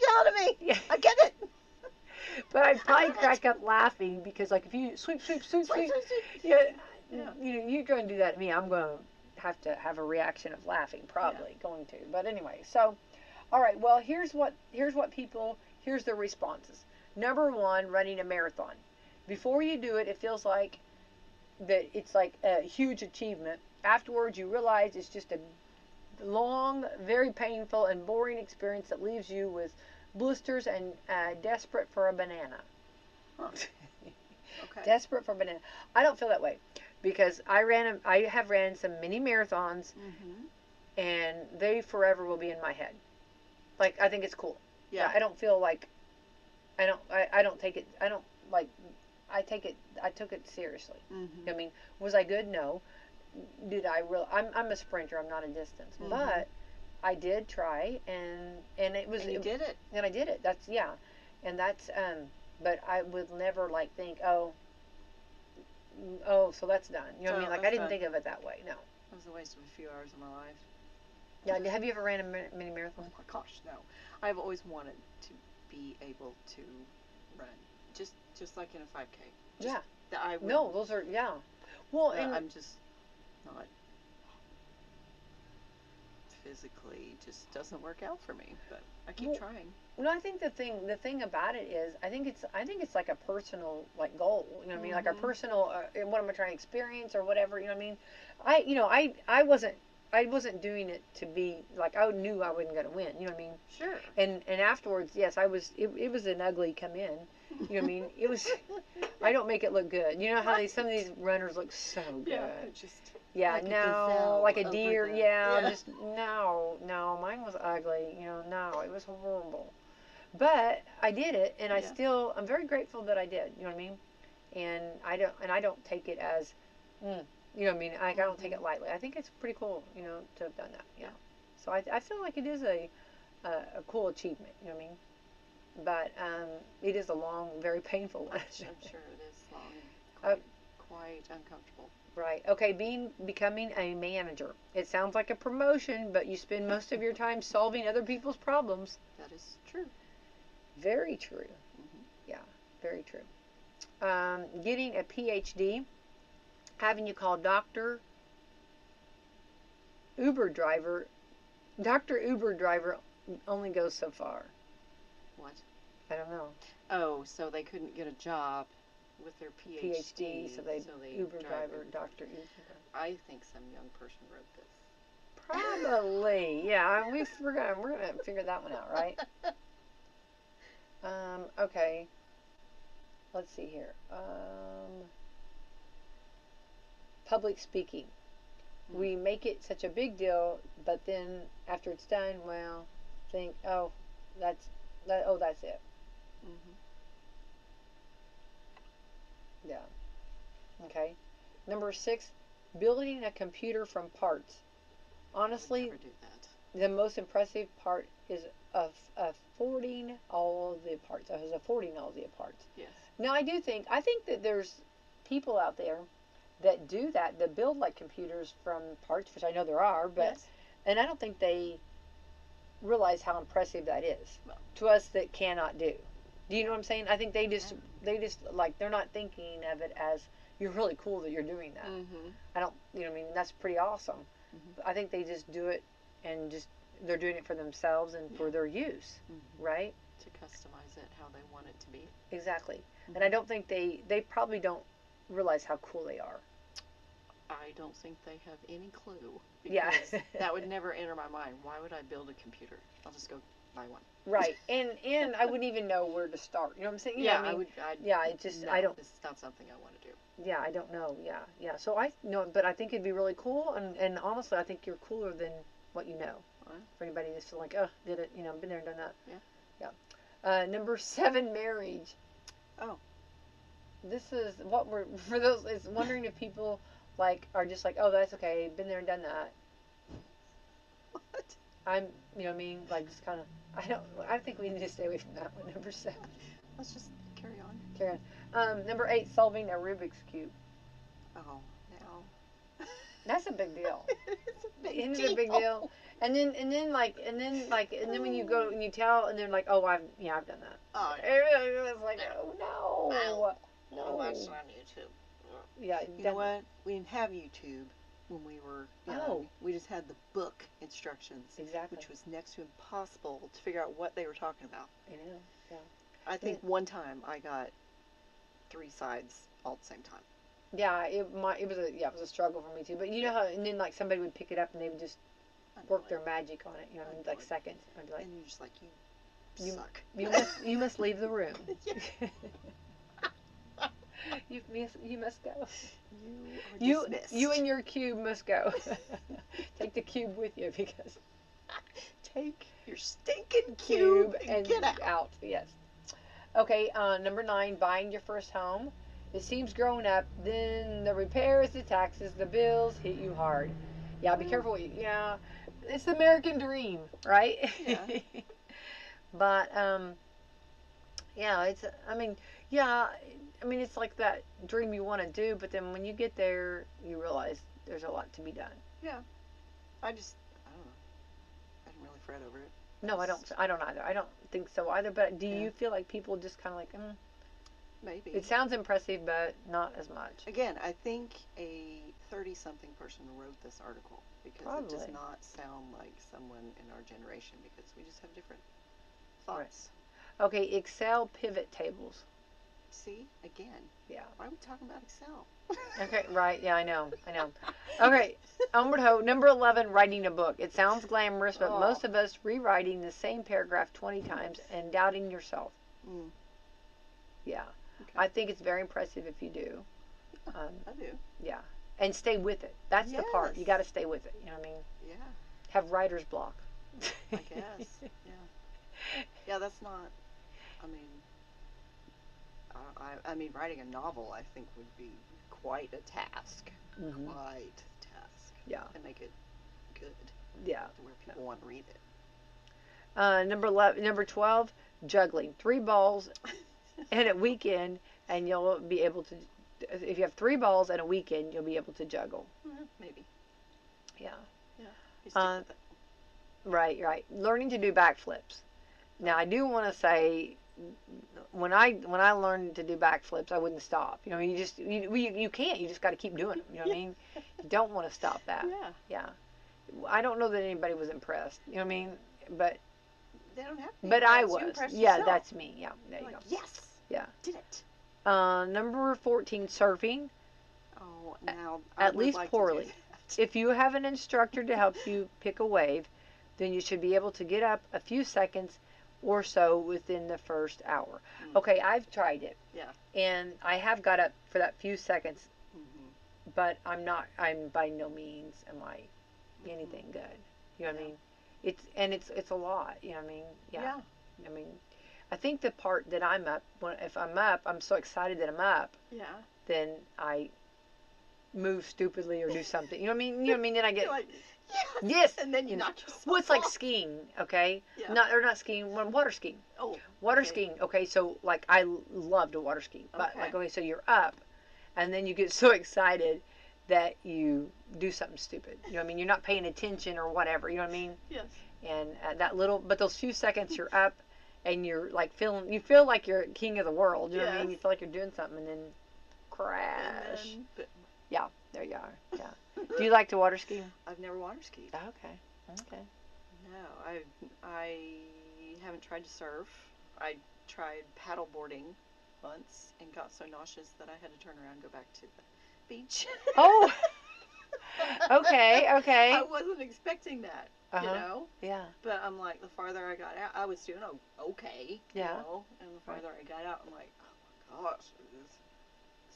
yelling at me. yeah. I get it. But I'd probably crack up laughing because, like, if you sweep, yeah, Yeah. you know, you're going to do that to me. I'm going to have a reaction of laughing, probably going to. But anyway, so all right. Well, here's their responses. Number one, running a marathon. Before you do it, it feels like that it's like a huge achievement. Afterwards, you realize it's just a long, very painful, and boring experience that leaves you with blisters and desperate for a banana. Huh. Okay. Desperate for a banana. I don't feel that way because I have ran some mini marathons, and they forever will be in my head. Like, I think it's cool. Yeah. I don't feel like I don't take it. I don't like. I took it seriously. I mean, was I good? No. Did I really? I'm a sprinter. I'm not a distance, but I did try, and it was. And you did it. And I did it. That's and that's But I would never like think, oh, so that's done. You know what I mean? Like, I didn't think of it that way. No. It was a waste of a few hours of my life. Yeah. Have you ever ran a mini marathon? Oh my gosh, no. I've always wanted to be able to run, just like in a 5K. Yeah. I would, No, those are Well, and I'm just not physically. Just doesn't work out for me. But I keep trying. No, I think the thing about it is I think it's like a personal like goal. You know what I mean? Like a personal what am I trying to experience or whatever. You know what I mean? I wasn't doing it to be like I knew I wasn't going to win. You know what I mean? Sure. And afterwards, yes, I was. It was an ugly come in. You know what I mean? It was. I don't make it look good. You know how some of these runners look so good. Yeah, Like no, like a deer. Just no. Mine was ugly. You know, no, it was horrible. But I did it, and I'm very grateful that I did. You know what I mean? And I don't take it as, you know what I mean? I don't take it lightly. I think it's pretty cool, you know, to have done that. Yeah. So I feel like it is a cool achievement. You know what I mean? But it is a long, very painful one. I'm sure it is long and quite uncomfortable. Right. Okay. Becoming a manager. It sounds like a promotion, but you spend most of your time solving other people's problems. That is true. Very true. Yeah. Very true. Getting a PhD, having you call Dr. Uber driver only goes so far. What? I don't know. Oh, so they couldn't get a job with their PhD, so they Uber driver, Dr. Uber driver. I think some young person wrote this. Probably. Yeah, we're gonna figure that one out, right? Okay. Let's see here. Public speaking. We make it such a big deal, but then after it's done, well, think, that's it. Yeah. Okay. Number 6, building a computer from parts. Honestly, I would never do that. the most impressive part is affording all the parts. Yes. Now, I think that there's people out there that do that build like computers from parts, which I know there are, but and I don't think they realize how impressive that is to us that cannot do. Do you know what I'm saying? I think they just like they're not thinking of it as you're really cool that you're doing that. I don't, you know what I mean? That's pretty awesome. I think they just do it and they're doing it for themselves and for their use, right? To customize it how they want it to be. Exactly. And I don't think they probably don't realize how cool they are. I don't think they have any clue. Yeah. That would never enter my mind. Why would I build a computer? I'll just go buy one. Right. And I wouldn't even know where to start. You know what I'm saying? You know what I mean? I don't. It's not something I want to do. Yeah, I don't know. Yeah. So but I think it'd be really cool. And honestly, I think you're cooler than what you know. For anybody that's like, did it, been there and done that. Yeah. Number 7, marriage. Oh. This is what we're, for those, is wondering if people are just like, oh, that's okay, been there and done that. What? I'm, you know what I mean? Like, just kind of, I think we need to stay away from that one. Number 7. Let's just carry on. Karen. Number 8, solving a Rubik's cube. Oh, now. That's a big deal. It's a big Isn't deal. it a big deal? And then when you go and you tell, and they're like, oh, I've done that. Oh, It's like, oh no, no. no. Watch it on YouTube. Yeah, You know what? We didn't have YouTube when we were young. Oh. We just had the book instructions, Exactly. which was next to impossible to figure out what they were talking about. I know. Yeah. I think one time I got 3 sides all at the same time. Yeah, it was a struggle for me too. But you know how, and then like somebody would pick it up and they would just I know work it. their magic on it. You know, what I mean, like seconds. I'd be like, And you're just like, you suck. you must leave the room. you must go. You are dismissed. You and your cube must go. Take the cube with you because take your stinking cube and get out. Yes. Okay. Number 9, buying your first home. It seems growing up, then the repairs, the taxes, the bills hit you hard. Yeah, be careful. Yeah, it's the American dream, right? Yeah. But yeah, it's like that dream you want to do, but then when you get there, you realize there's a lot to be done. Yeah. I don't know. I didn't really fret over it. No, I don't either. I don't think so either. But do you feel like people just kind of like, Maybe. It sounds impressive, but not as much. Again, I think a 30-something person wrote this article because Probably. it does not sound like someone in our generation because we just have different thoughts. Right. Okay, Excel pivot tables. See, again. Yeah. Why are we talking about Excel? Okay, right. Yeah, I know. Okay, onward ho. Number 11, writing a book. It sounds glamorous, but most of us rewriting the same paragraph 20 times and doubting yourself. Mm. Yeah. Okay. I think it's very impressive if you do. I do. Yeah. And stay with it. That's the part. You got to stay with it. You know what I mean? Yeah. Have writer's block. I guess. Yeah. Yeah, that's not. I mean, writing a novel, I think, would be quite a task. Mm-hmm. Quite a task. Yeah. And make it good. Yeah. To where people want to read it. Number 12, juggling. 3 balls and a weekend, and you'll be able to. If you have 3 balls and a weekend, you'll be able to juggle. Maybe. Yeah. Yeah. You stick with it. Right. Learning to do backflips. Now, I do want to say, when I learned to do backflips, I wouldn't stop. You know, you can't. You just got to keep doing them. You know what I mean? You don't want to stop that. Yeah. I don't know that anybody was impressed. You know what I mean? But they don't have to be but I impressed. You was. impressed Yeah, yourself. that's me. Yeah. There you Like, go. yes. Yeah. Did it. Number 14, surfing. Oh, now At I would least like poorly. To do that. If you have an instructor to help you pick a wave, then you should be able to get up a few seconds or so within the first hour. Okay, I've tried it. Yeah. And I have got up for that few seconds, Mm-hmm. but I'm by no means am I anything good. You know what I mean? It's a lot, you know what I mean? Yeah. I mean, I think the part that I'm up, if I'm up, I'm so excited that I'm up, Yeah. then I move stupidly or do something. You know what I mean? You know what I mean? Then I get You're like, yes. And then you knock yourself Well, it's like off. skiing, okay? Yeah. Not skiing, water skiing. Oh. Water okay. skiing. Okay, so like I love to water ski, but Okay. like so you're up, and then you get so excited that you do something stupid. You know what I mean? You're not paying attention or whatever. You know what I mean? Yes. And but those few seconds you're up, and you're like you feel like you're king of the world. You know what I mean? Yes. You feel like you're doing something, and then crash. And then, Yeah, there you are. Yeah. Do you like to water ski? I've never water skied. Okay. No, I haven't tried to surf. I tried paddle boarding once and got so nauseous that I had to turn around and go back to the beach. Oh. Okay. I wasn't expecting that, Uh-huh. you know. Yeah. But I'm like, the farther I got out, I was doing okay, Yeah. you know. And the farther I got out, I'm like, oh my gosh, it is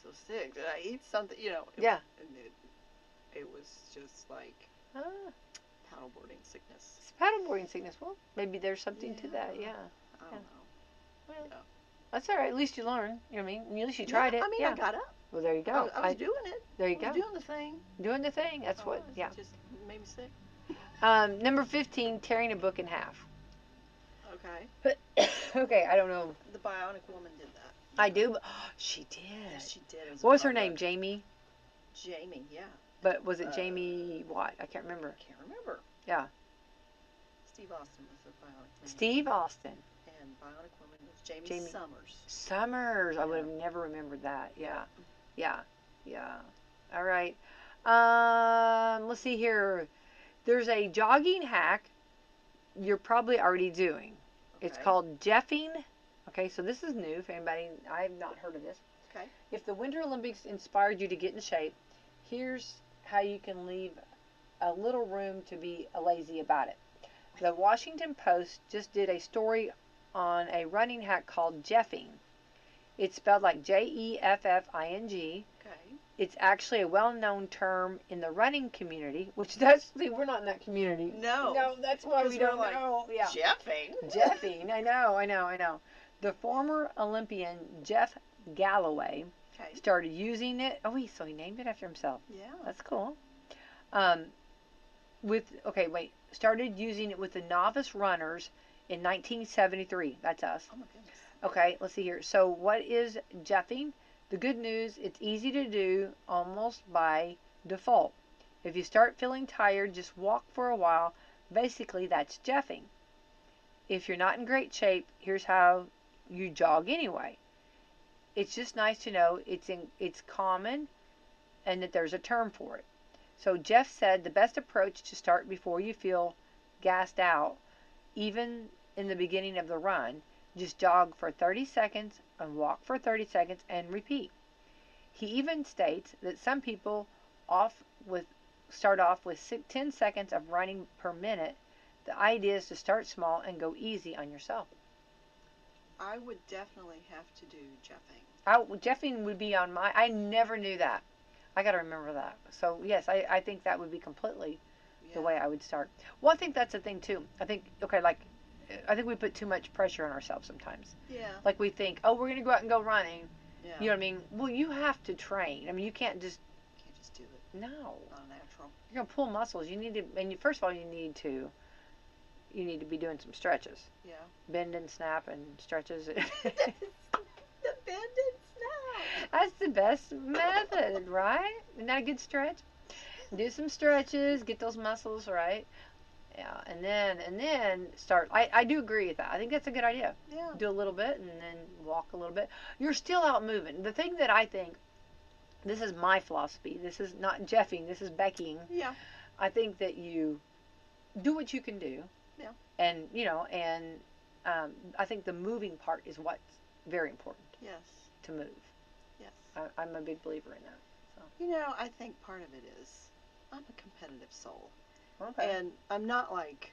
so sick. Did I eat something? You know. Yeah. And it was just like paddleboarding sickness. It's paddleboarding sickness. Well, maybe there's something to that. Yeah. I don't know. Well, Yeah. that's all right. At least you learned. You know what I mean? At least you tried it. I mean, yeah. I got up. Well, there you go. I was doing it. There you I was go. doing the thing. Doing the thing. That's what. Yeah. It just made me sick. Number 15, tearing a book in half. Okay. Okay, I don't know. The Bionic Woman did that. I do. But, she did. Yes, she did. It was What was a her name? product. Jamie? Jamie, yeah. But was it Jamie what? I can't remember. Can't remember. Yeah. Steve Austin was the Bionic Man. Steve Austin. And Bionic Woman was Jamie, Jamie Summers. Summers. I Yeah. would have never remembered that. Yeah. Yeah. Yeah. Yeah. All right. Let's see here. There's a jogging hack you're probably already doing. It's Okay. called jeffing. Okay, so this is new for anybody. I've not heard of this. Okay. If the Winter Olympics inspired you to get in shape, here's how you can leave a little room to be lazy about it. The Washington Post just did a story on a running hack called jeffing. It's spelled like Jeffing. Okay. It's actually a well-known term in the running community, which that's, see, we're not in that community. No. No, that's why we 'Cause we're don't like, know. Yeah. Jeffing. Jeffing. I know. The former Olympian Jeff Galloway Okay. started using it. Oh, so he named it after himself. Yeah. That's cool. Started using it with the novice runners in 1973. That's us. Oh my goodness. Okay, let's see here. So what is jeffing? The good news, it's easy to do almost by default. If you start feeling tired, just walk for a while. Basically, that's jeffing. If you're not in great shape, here's how you jog anyway. It's just nice to know it's common and that there's a term for it. So Jeff said the best approach to start before you feel gassed out, even in the beginning of the run, just jog for 30 seconds and walk for 30 seconds and repeat. He even states that some people start off with 10 seconds of running per minute. The idea is to start small and go easy on yourself. I would definitely have to do jeffing. Jeffing would be on I never knew that. I got to remember that. So, yes, I think that would be completely the way I would start. Well, I think that's the thing, too. I think we put too much pressure on ourselves sometimes. Yeah. Like we think, oh, we're going to go out and go running. Yeah. You know what I mean? Well, you have to train. I mean, you can't just do it. No. Not natural. You're going to pull muscles. You need to, and first of all, you need to be doing some stretches. Yeah. Bend and snap and stretches. The bend and snap. That's the best method, right? Isn't that a good stretch? Do some stretches, get those muscles right. Yeah, and then start. I do agree with that. I think that's a good idea. Yeah. Do a little bit and then walk a little bit. You're still out moving. The thing that I think, this is my philosophy. This is not jeffing. This is becking. Yeah. I think that you do what you can do. Yeah. And I think the moving part is what's very important. Yes. To move. Yes. I'm a big believer in that. So. I think part of it is I'm a competitive soul. Okay. And I'm not like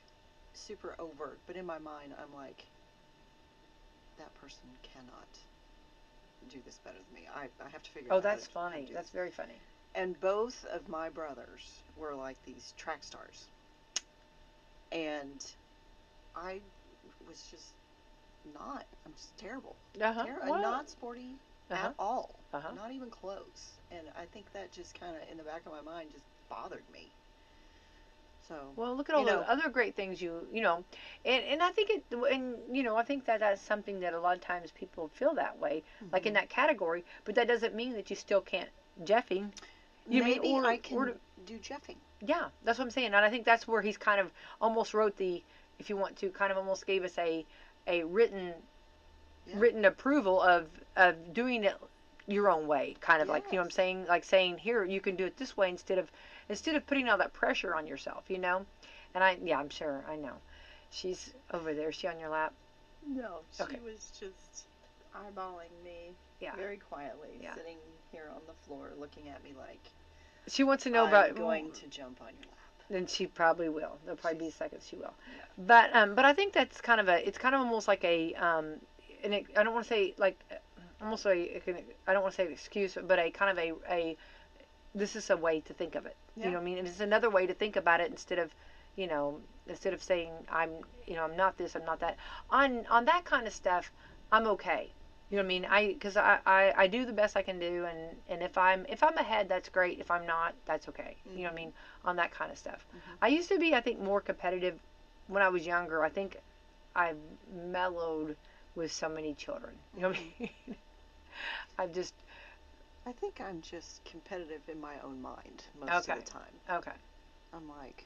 super overt, but in my mind I'm like, that person cannot do this better than me. I have to figure out. Oh, that's funny. That's very funny. And both of my brothers were like these track stars. And I was just not. I'm just terrible. Well, not sporty at all. Uh-huh. Not even close. And I think that just kind of in the back of my mind just bothered me. So, well, look at all the other great things and I think I think that that's something that a lot of times people feel that way, like in that category, but that doesn't mean that you still can't jeffing. Maybe I can do jeffing. Yeah, that's what I'm saying, and I think that's where he's kind of almost wrote if you want to, kind of almost gave us a written approval of doing it your own way, kind of like, you know what I'm saying, like saying, here, you can do it this way instead of putting all that pressure on yourself, and I'm sure, I know. She's over there. Is she on your lap? No, she Okay. was just eyeballing me very quietly, sitting here on the floor looking at me like, she wants to know I'm going to jump on your lap. Then she probably will. There'll probably be seconds she will. Yeah. But I think that's kind of almost like I don't want to say like almost I don't want to say an excuse, but a kind of a this is a way to think of it. Yeah. You know what I mean? And it's another way to think about it instead of saying I'm not this, I'm not that. On that kind of stuff, I'm okay. You know what I mean? Because I do the best I can do, and if I'm ahead, that's great. If I'm not, that's okay. Mm-hmm. You know what I mean? On that kind of stuff. Mm-hmm. I used to be, I think, more competitive when I was younger. I think I've mellowed with so many children. You know what I mean? I've just I think I'm just competitive in my own mind most of the time. Okay. I'm like,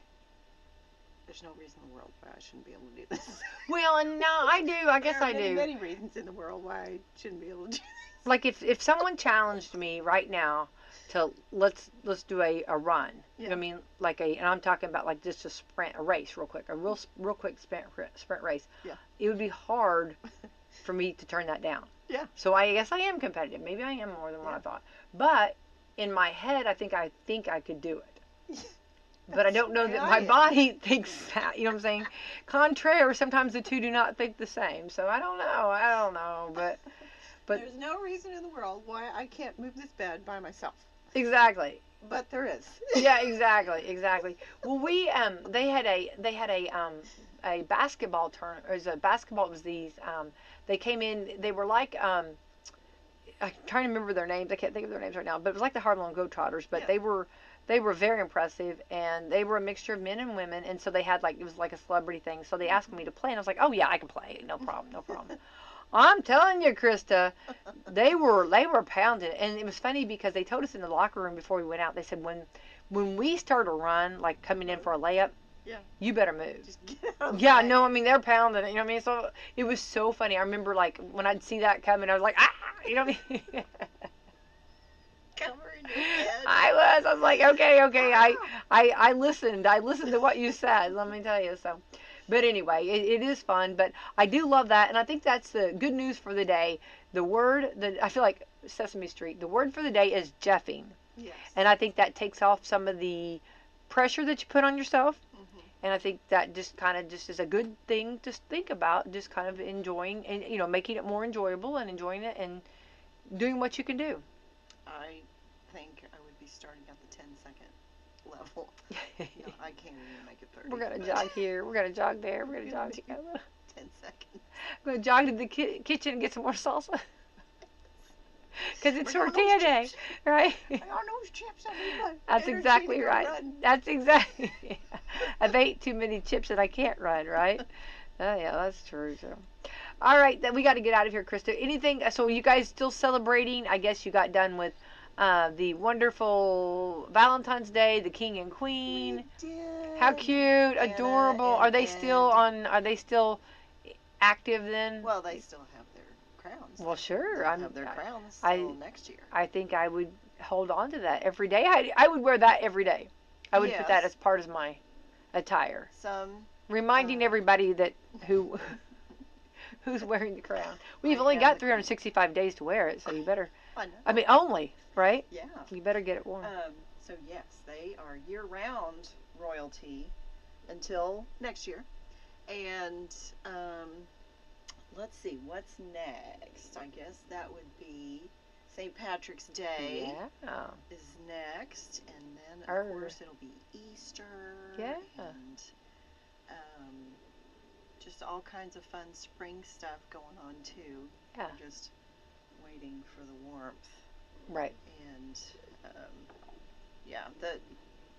there's no reason in the world why I shouldn't be able to do this. Well, and no, I do. I guess there are I many, do. many reasons in the world why I shouldn't be able to do this. Like if someone challenged me right now to let's do a run. Yeah. You know what I mean? Like and I'm talking about like just a race real quick, a real quick sprint race. Yeah. It would be hard for me to turn that down. Yeah. So I guess I am competitive. Maybe I am more than what I thought. But in my head, I think I could do it. But I don't know that my body thinks that. You know what I'm saying? Contraire, sometimes the two do not think the same. So I don't know. But there's no reason in the world why I can't move this bed by myself. Exactly. But there is. Yeah, exactly. Well, they had a basketball tournament. It was these they came in. They were like I'm trying to remember their names. I can't think of their names right now. But it was like the Harlem Globetrotters. But they were very impressive, and they were a mixture of men and women. And so they had it was like a celebrity thing. So they asked me to play, and I was like, oh yeah, I can play. No problem. I'm telling you, Krista, they were pounding, and it was funny because they told us in the locker room before we went out. They said when we start a run, like coming in for a layup, you better move. Just get out of Yeah, no, I mean they're pounding it. You know what I mean? So it was so funny. I remember like when I'd see that coming, I was like, ah, you know what I mean? Covering your head. I was like, okay. I listened. I listened to what you said. Let me tell you. So. But anyway, it is fun. But I do love that, and I think that's the good news for the day. I feel like Sesame Street. The word for the day is jeffing. Yes. And I think that takes off some of the pressure that you put on yourself. Mm-hmm. And I think that just is a good thing to think about. Just kind of enjoying and making it more enjoyable and enjoying it and doing what you can do. I think I would be starting at the 10-second level. No, I can't even make it 30. We're going to jog here. We're going to jog there. We're going to jog together. 10 seconds. I'm going to jog to the kitchen and get some more salsa. Because it's tortilla day, right? I got those chips. That's exactly right. That's exactly. I've ate too many chips that I can't run, right? Oh, yeah, that's true. So. All right, then we got to get out of here, Krista. Anything? So you guys still celebrating? I guess you got done with the wonderful Valentine's Day, the King and Queen. We did. How cute, adorable. Are they still active then? Well, they still have their crowns. Well, sure. They'll have their crowns till next year. I think I would hold on to that every day. I would wear that every day. I would put that as part of my attire. Reminding everybody that who's wearing the crown. Well, you've only got 365 days to wear it, so you better. I mean, only, right? Yeah. You better get it worn. So yes, they are year-round royalty until next year. And let's see, what's next? I guess that would be St. Patrick's Day. Yeah. Is next, and then of course it'll be Easter. Yeah. And just all kinds of fun spring stuff going on too. Yeah. I'm just waiting for the warmth. Right. And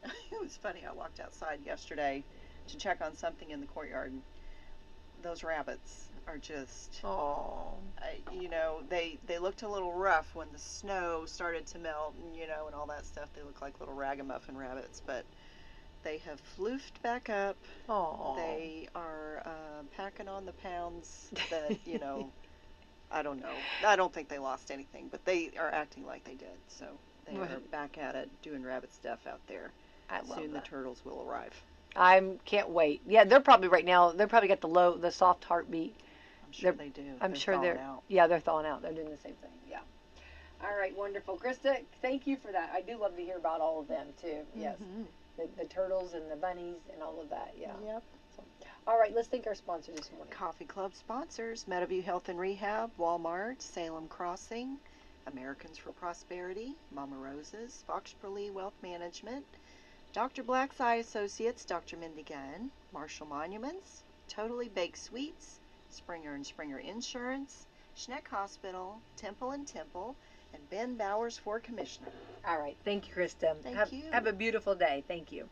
it was funny. I walked outside yesterday to check on something in the courtyard. Those rabbits are just, they looked a little rough when the snow started to melt, and all that stuff. They look like little ragamuffin rabbits, but they have floofed back up. Aww. They are packing on the pounds that, I don't know. I don't think they lost anything, but they are acting like they did. So they are back at it, doing rabbit stuff out there. Soon the turtles will arrive. I can't wait. Yeah, they're probably right now. They're probably got the soft heartbeat. I'm sure they do. I'm sure they're. Out. Yeah, they're thawing out. They're doing the same thing. Yeah. All right, wonderful, Krista. Thank you for that. I do love to hear about all of them too. Yes, the turtles and the bunnies and all of that. Yeah. Yep. So, all right, let's thank our sponsors this morning. Coffee Club sponsors: Meadowview Health and Rehab, Walmart, Salem Crossing, Americans for Prosperity, Mama Rose's, Fox Lee Wealth Management, Dr. Black's Eye Associates, Dr. Mindy Gunn, Marshall Monuments, Totally Baked Sweets, Springer and Springer Insurance, Schneck Hospital, Temple and Temple, and Ben Bowers for Commissioner. All right. Thank you, Krista. Thank you. Have a beautiful day. Thank you.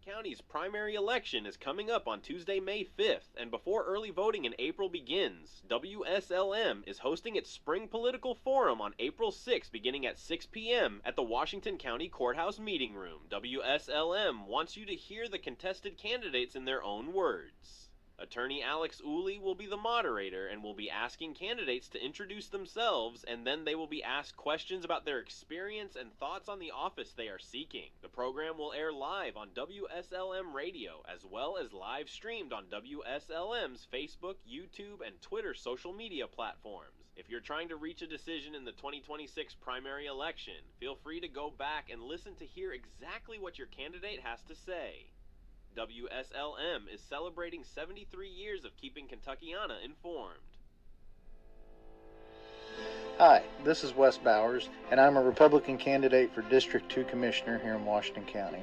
County's primary election is coming up on Tuesday, May 5th, and before early voting in April begins, WSLM is hosting its Spring Political Forum on April 6th beginning at 6 p.m. at the Washington County Courthouse Meeting Room. WSLM wants you to hear the contested candidates in their own words. Attorney Alex Uli will be the moderator and will be asking candidates to introduce themselves, and then they will be asked questions about their experience and thoughts on the office they are seeking. The program will air live on WSLM Radio as well as live streamed on WSLM's Facebook, YouTube, and Twitter social media platforms. If you're trying to reach a decision in the 2026 primary election, feel free to go back and listen to hear exactly what your candidate has to say. WSLM is celebrating 73 years of keeping Kentuckiana informed. Hi, this is Wes Bowers, and I'm a Republican candidate for District 2 Commissioner here in Washington County.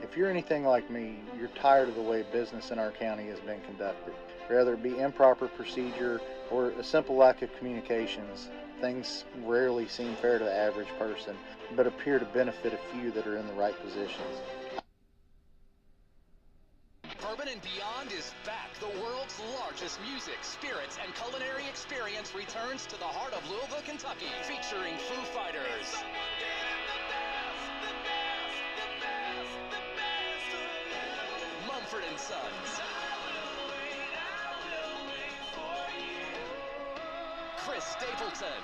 If you're anything like me, you're tired of the way business in our county has been conducted. Whether it be improper procedure or a simple lack of communications, things rarely seem fair to the average person, but appear to benefit a few that are in the right positions. Bourbon and Beyond is back. The world's largest music, spirits, and culinary experience returns to the heart of Louisville, Kentucky, featuring Foo Fighters, Mumford & Sons, Chris Stapleton,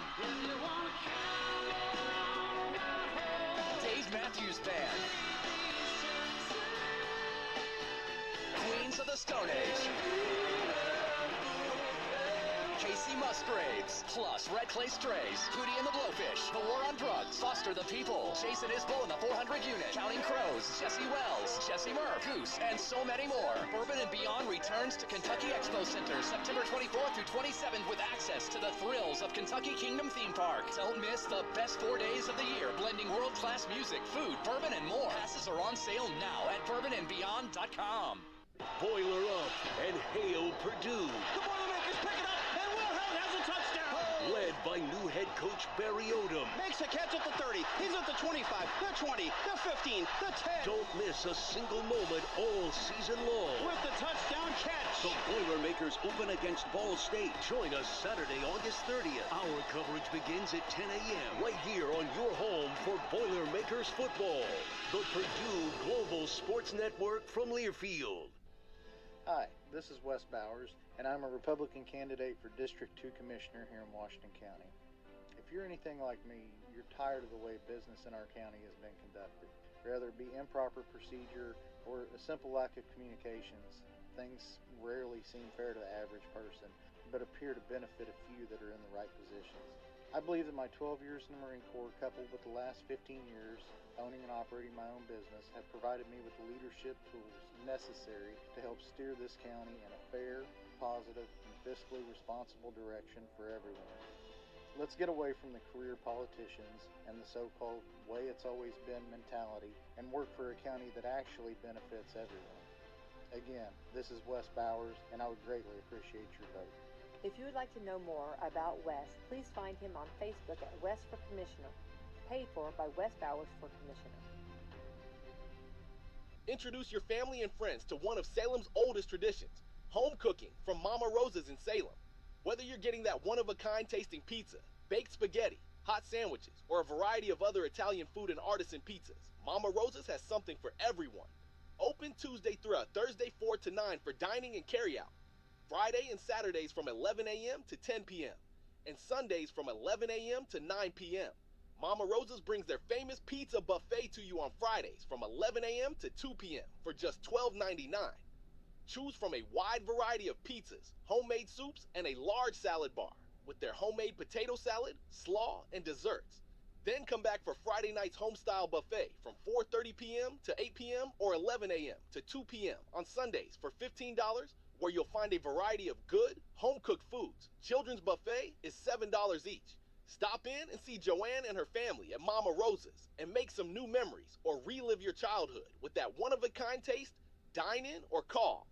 Dave Matthews Band, Queens of the Stone Age, Casey Musgraves, plus Red Clay Strays, Hootie and the Blowfish, The War on Drugs, Foster the People, Jason Isbell and the 400 Unit, Counting Crows, Jesse Wells, Jesse Murph, Goose, and so many more. Bourbon and Beyond returns to Kentucky Expo Center September 24th through 27th with access to the thrills of Kentucky Kingdom Theme Park. Don't miss the best 4 days of the year, blending world-class music, food, bourbon, and more. Passes are on sale now at bourbonandbeyond.com. Boiler up and hail Purdue. The Boilermakers pick it up, and Wilhelm has a touchdown. Led by new head coach Barry Odom. Makes a catch at the 30. He's at the 25, the 20, the 15, the 10. Don't miss a single moment all season long. With the touchdown catch. The Boilermakers open against Ball State. Join us Saturday, August 30th. Our coverage begins at 10 a.m. right here on your home for Boilermakers football. The Purdue Global Sports Network from Learfield. Hi, this is Wes Bowers, and I'm a Republican candidate for District 2 Commissioner here in Washington County. If you're anything like me, you're tired of the way business in our county has been conducted. Whether it be improper procedure or a simple lack of communications, things rarely seem fair to the average person, but appear to benefit a few that are in the right positions. I believe that my 12 years in the Marine Corps, coupled with the last 15 years owning and operating my own business, have provided me with the leadership tools necessary to help steer this county in a fair, positive, and fiscally responsible direction for everyone. Let's get away from the career politicians and the so-called way it's always been mentality and work for a county that actually benefits everyone. Again, this is Wes Bowers, and I would greatly appreciate your vote. If you would like to know more about Wes, please find him on Facebook at Wes for Commissioner, paid for by Wes Bowers for Commissioner. Introduce your family and friends to one of Salem's oldest traditions, home cooking from Mama Rosa's in Salem. Whether you're getting that one-of-a-kind tasting pizza, baked spaghetti, hot sandwiches, or a variety of other Italian food and artisan pizzas, Mama Rosa's has something for everyone. Open Tuesday through Thursday 4 to 9 for dining and carryout. Friday and Saturdays from 11 a.m. to 10 p.m. and Sundays from 11 a.m. to 9 p.m. Mama Rosa's brings their famous pizza buffet to you on Fridays from 11 a.m. to 2 p.m. for just $12.99. Choose from a wide variety of pizzas, homemade soups, and a large salad bar with their homemade potato salad, slaw, and desserts. Then come back for Friday night's home-style buffet from 4:30 p.m. to 8 p.m. or 11 a.m. to 2 p.m. on Sundays for $15, where you'll find a variety of good, home-cooked foods. Children's buffet is $7 each. Stop in and see Joanne and her family at Mama Rosa's and make some new memories or relive your childhood with that one-of-a-kind taste. Dine in or call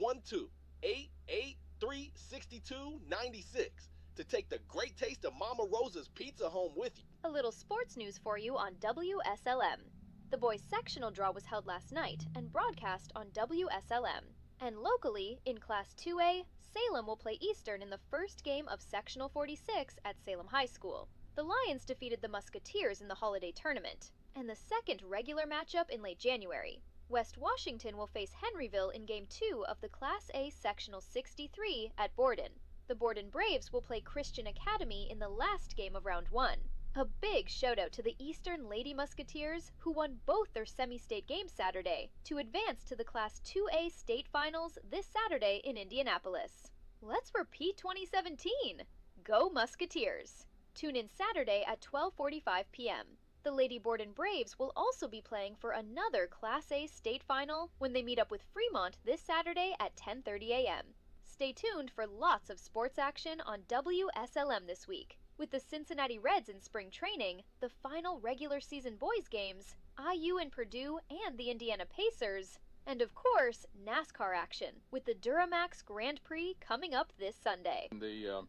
812-883-6296 to take the great taste of Mama Rosa's pizza home with you. A little sports news for you on WSLM. The The boys sectional draw was held last night and broadcast on WSLM. And locally, in Class 2A, Salem will play Eastern in the first game of Sectional 46 at Salem High School. The Lions defeated the Musketeers in the holiday tournament, and the second regular matchup in late January. West Washington will face Henryville in Game 2 of the Class A Sectional 63 at Borden. The Borden Braves will play Christian Academy in the last game of Round 1. A big shout-out to the Eastern Lady Musketeers, who won both their semi-state games Saturday, to advance to the Class 2A state finals this Saturday in Indianapolis. Let's repeat 2017! Go Musketeers! Tune in Saturday at 12:45 p.m. The Lady Borden Braves will also be playing for another Class A state final when they meet up with Fremont this Saturday at 10:30 a.m. Stay tuned for lots of sports action on WSLM this week. With the Cincinnati Reds in spring training, the final regular season boys games, IU and Purdue, and the Indiana Pacers, and of course, NASCAR action with the Duramax Grand Prix coming up this Sunday. I'm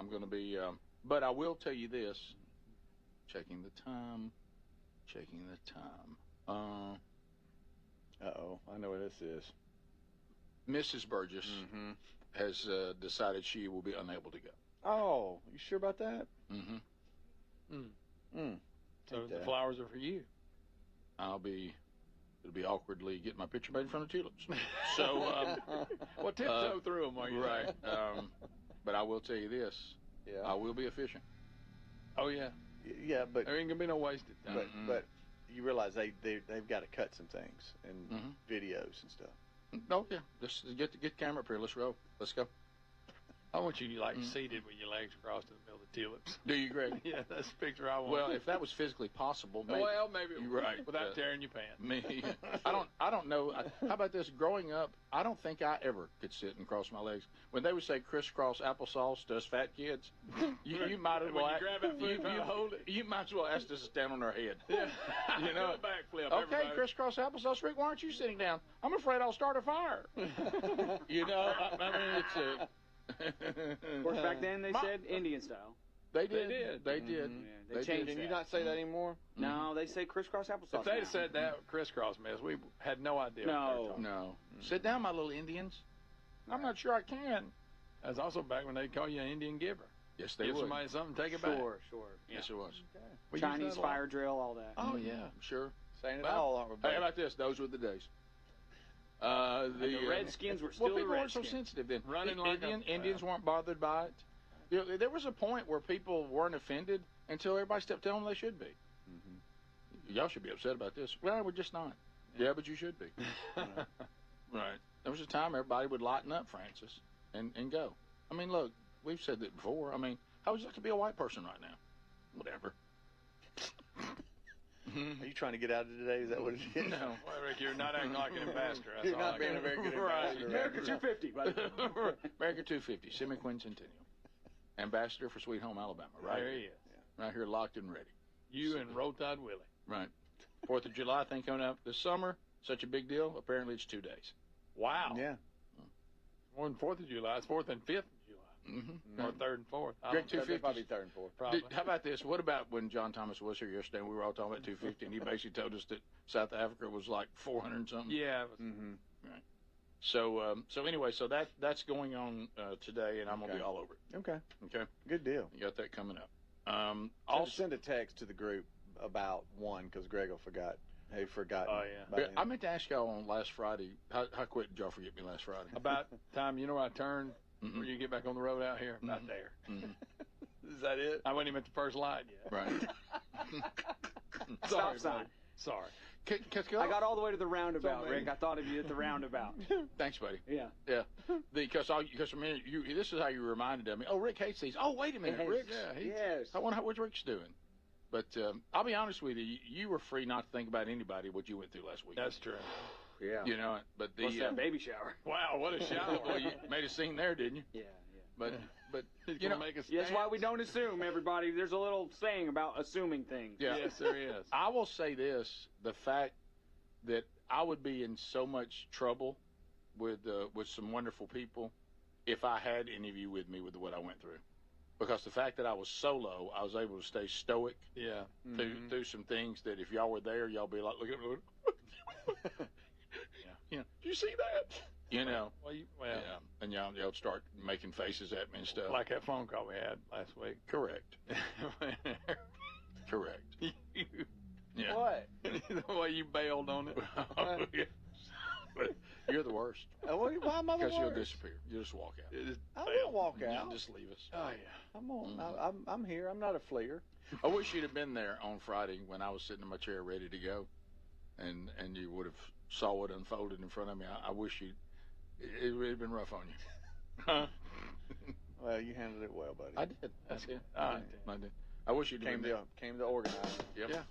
going to be, but I will tell you this, checking the time. Uh-oh, I know what this is. Mrs. Burgess has decided she will be unable to go. Oh, you sure about that? So the flowers are for you. It'll be awkwardly getting my picture made in front of tulips. So, well, tiptoe through them while you're right. But I will tell you this. Yeah. I will be efficient. Oh, yeah. Yeah, but there ain't going to be no wasted time. But you realize they've got to cut some things and videos and stuff. Oh, yeah. Just get the camera up here. Let's roll. Let's go. I want you seated with your legs crossed in the middle of the tulips. Do you, Greg? Yeah, that's the picture I want. Well, if that was physically possible, maybe. Well, maybe you're right. Without tearing your pants. Me. I don't know. How about this? Growing up, I don't think I ever could sit and cross my legs. When they would say crisscross applesauce to us fat kids, you might as well. When you grab that food and hold it. You might as well ask us to stand on our head. Yeah. You know. Backflip. Okay, everybody. crisscross applesauce. Rick, why aren't you sitting down? I'm afraid I'll start a fire. You know. I mean, it's a. Of course, back then they said Indian style. They did. Yeah, they they changed. Can you not say that anymore? No, they say crisscross applesauce. If they'd have said that crisscross mess, we had no idea. No. Sit down, my little Indians. I'm not sure I can. That's also back when they'd call you an Indian giver. Yes, they Give would. somebody something, take it back. Sure. Yeah. Yes, it was. Okay. Chinese fire drill, all that. Oh yeah, sure. Saying it all. Hey, how about this? Those were the days. The Redskins were still people the weren't so Redskins. sensitive then. Running like Indians weren't bothered by it. You know, there was a point where people weren't offended until everybody stepped down when they should be. Y'all should be upset about this. Well, we're just not. Yeah, but you should be. Right. There was a time everybody would lighten up, Francis, and go. I mean, look, we've said that before. I mean, how would you like to be a white person right now? Whatever. Are you trying to get out of it today? Is that what it is? No. Well, Rick, you're not acting like an ambassador. That's You're all not being a very good ambassador. America 250, by the way. America 250, semi-quincentennial. Ambassador for Sweet Home Alabama, right? There he is. Right here, locked and ready. You and Roll Tide Willie. Right. 4th of July thing coming up this summer. Such a big deal. Apparently it's 2 days. Wow. Yeah. More than 4th of July. It's 4th and 5th of July. Or 3rd and 4th. Greg, 250. Probably 3rd and 4th. Probably. How about this? What about when John Thomas was here yesterday and we were all talking about 250 and he basically told us that South Africa was like 400 and something? Yeah. It was, Right. So anyway, so that's going on today, and I'm gonna be all over it. Okay. Okay. Good deal. You got that coming up. I'll send a text to the group about one because Greg forgot. He forgot. Oh, yeah. But I meant to ask y'all on last Friday. How quick did y'all forget me last Friday? about time, you know where I turned? Where you get back on the road out here? About there. Is that it? I wasn't even at the first light yet. Right. Stop sign. Sorry. I got all the way to the roundabout, Rick. I thought of you at the roundabout. Thanks, buddy. Yeah. Yeah. Because a minute, this is how you reminded of me. Oh, Rick hates these. Oh, wait a minute, Rick. Yes. I wonder what Rick's doing. But I'll be honest with you. You were free not to think about anybody what you went through last week. That's true. Yeah. You know, but the What's that baby shower? Wow, what a shower. Well, you made a scene there, didn't you? Yeah. But you know, make a that's why we don't assume, everybody. There's a little saying about assuming things. Yeah. Yes, there is. I will say this: the fact that I would be in so much trouble with some wonderful people if I had any of you with me with what I went through. because the fact that I was solo, I was able to stay stoic. Yeah. Through some things that if y'all were there, y'all be like, look at me. Yeah. Do you see that? You know. Well, yeah. And y'all start making faces at me and stuff. like that phone call we had last week. Correct. Correct. Yeah. What? The way you bailed on it. Yeah. But you're the worst. Why am I the Because worst? you'll disappear. You'll just walk out. I won't walk out. You'll just leave us. Oh, yeah. I'm on. I'm here. I'm not a fleer. I wish you'd have been there on Friday when I was sitting in my chair ready to go, and you would have saw it unfolded in front of me. I wish it would have been rough on you. Huh? Well, you handled it well, buddy. I did. That's it. I did. I wish you'd have Came been there. to organize. Yep. Yeah.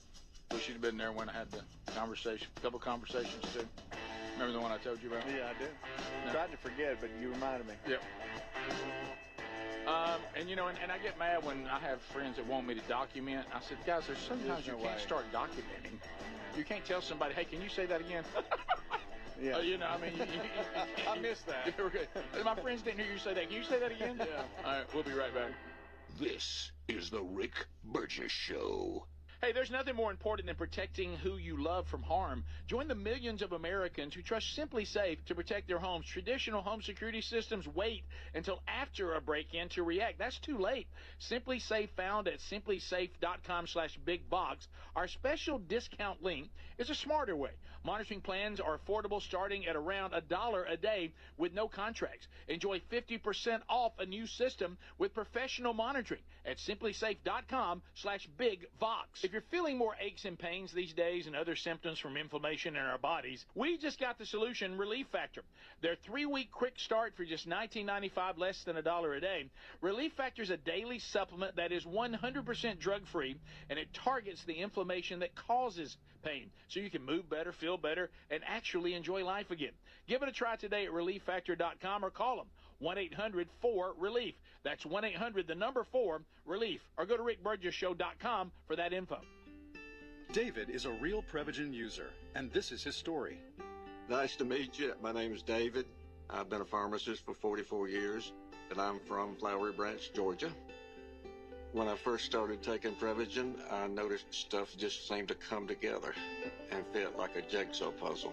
Wish you'd have been there when I had the conversation, couple conversations too. Remember the one I told you about? Yeah, I do. No. Tried to forget, but you reminded me. Yep. And you know, and I get mad when I have friends that want me to document. I said, guys, there's sometimes you can't start documenting. You can't tell somebody, hey, can you say that again? Yeah. You know, I mean, I missed that. My friends didn't hear you say that. Can you say that again? Yeah. All right, we'll be right back. This is the Rick Burgess Show. Hey, there's nothing more important than protecting who you love from harm. Join the millions of Americans who trust Simply Safe to protect their homes. Traditional home security systems wait until after a break-in to react. That's too late. Simply Safe, found at simplysafe.com/bigbox. Our special discount link is a smarter way. Monitoring plans are affordable, starting at around $1 a day with no contracts. Enjoy 50% off a new system with professional monitoring at simplysafe.com/bigbox. If you're feeling more aches and pains these days and other symptoms from inflammation in our bodies, we just got the solution, Relief Factor. Their 3-week quick start for just $19.95, less than $1 a day. Relief Factor is a daily supplement that is 100% drug-free, and it targets the inflammation that causes pain, so you can move better, feel better, and actually enjoy life again. Give it a try today at ReliefFactor.com or call them 1-800-4-RELIEF. That's 1-800-4-RELIEF, or go to RickBurgessShow.com for that info. David is a real Prevagen user, and this is his story. Nice to meet you. My name is David. I've been a pharmacist for 44 years, and I'm from Flowery Branch, Georgia. When I first started taking Prevagen, I noticed stuff just seemed to come together and fit like a jigsaw puzzle.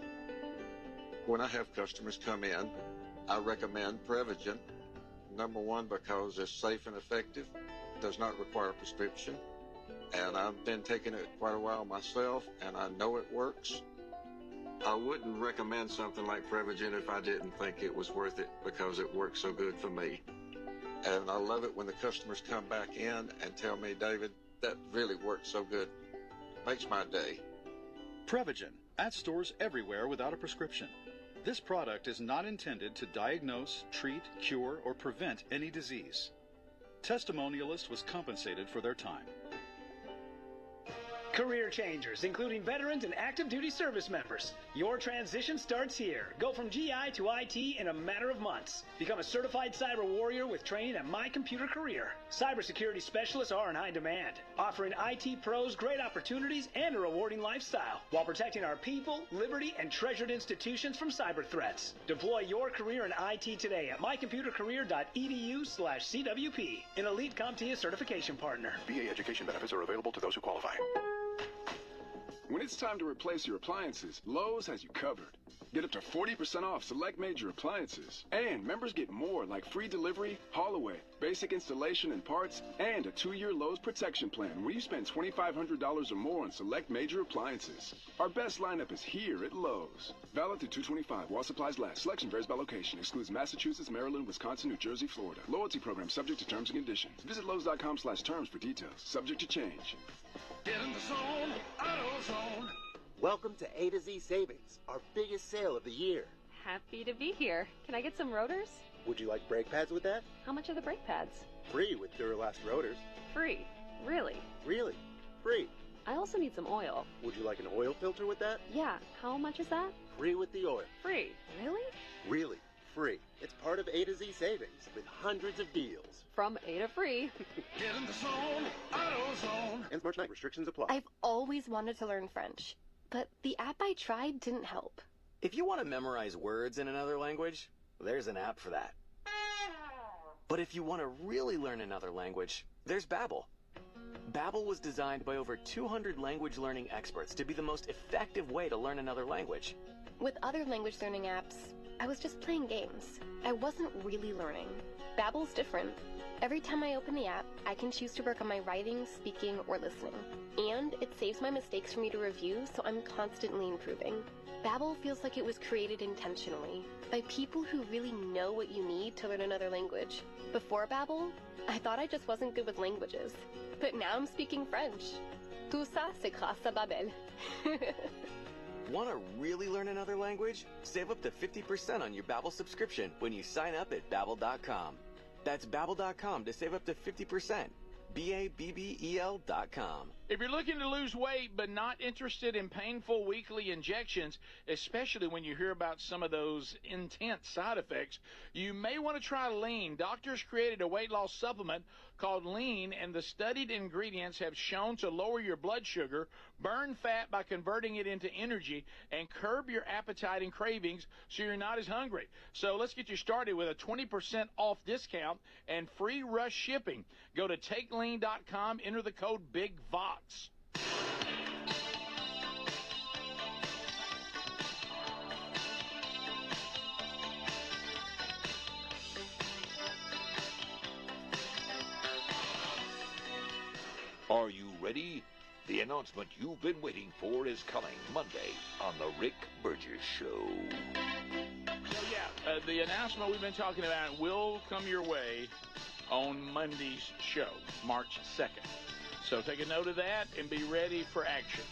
When I have customers come in, I recommend Prevagen. Number one, because it's safe and effective, does not require a prescription, and I've been taking it quite a while myself, and I know it works. I wouldn't recommend something like Prevagen if I didn't think it was worth it, because it works so good for me. And I love it when the customers come back in and tell me, David, that really worked so good. Makes my day. Prevagen, at stores everywhere without a prescription. This product is not intended to diagnose, treat, cure, or prevent any disease. Testimonialist was compensated for their time. Career changers, including veterans and active duty service members. Your transition starts here. Go from GI to IT in a matter of months. Become a certified cyber warrior with training at My Computer Career. Cybersecurity specialists are in high demand, offering IT pros great opportunities and a rewarding lifestyle, while protecting our people, liberty, and treasured institutions from cyber threats. Deploy your career in IT today at mycomputercareer.edu/CWP, an elite CompTIA certification partner. VA education benefits are available to those who qualify. When it's time to replace your appliances, Lowe's has you covered. Get up to 40% off select major appliances. And members get more, like free delivery, haul away, basic installation and parts, and a 2-year Lowe's protection plan where you spend $2,500 or more on select major appliances. Our best lineup is here at Lowe's. Valid through 2/25 while supplies last. Selection varies by location. Excludes Massachusetts, Maryland, Wisconsin, New Jersey, Florida. Loyalty program subject to terms and conditions. Visit Lowe's.com/terms for details. Subject to change. Get in the zone, AutoZone. Welcome to A to Z Savings, our biggest sale of the year. Happy to be here. Can I get some rotors? Would you like brake pads with that? How much are the brake pads? Free with Duralast rotors. Free. Really? Really? Free. I also need some oil. Would you like an oil filter with that? Yeah. How much is that? Free with the oil. Free. Really? Really. Free. It's part of A to Z Savings with hundreds of deals. From A to free. Get in the zone, AutoZone. Ends March 9. Restrictions apply. I've always wanted to learn French, but the app I tried didn't help. If you want to memorize words in another language, there's an app for that. But if you want to really learn another language, there's Babbel. Babbel was designed by over 200 language learning experts to be the most effective way to learn another language. With other language learning apps, I was just playing games. I wasn't really learning. Babbel's different. Every time I open the app, I can choose to work on my writing, speaking, or listening. And it saves my mistakes for me to review, so I'm constantly improving. Babbel feels like it was created intentionally by people who really know what you need to learn another language. Before Babbel, I thought I just wasn't good with languages. But now I'm speaking French. Tout ça, c'est grâce à Babbel. Want to really learn another language? Save up to 50% on your Babbel subscription when you sign up at Babbel.com. That's Babbel.com to save up to 50%. Babbel.com. If you're looking to lose weight but not interested in painful weekly injections, especially when you hear about some of those intense side effects, you may want to try Lean. Doctors created a weight loss supplement called Lean, and the studied ingredients have shown to lower your blood sugar, burn fat by converting it into energy, and curb your appetite and cravings so you're not as hungry. So let's get you started with a 20% off discount and free rush shipping. Go to TakeLean.com, enter the code BIGVOX. Are you ready? The announcement you've been waiting for is coming Monday on The Rick Burgess Show. The announcement we've been talking about will come your way on Monday's show, March 2nd. So take a note of that and be ready for action.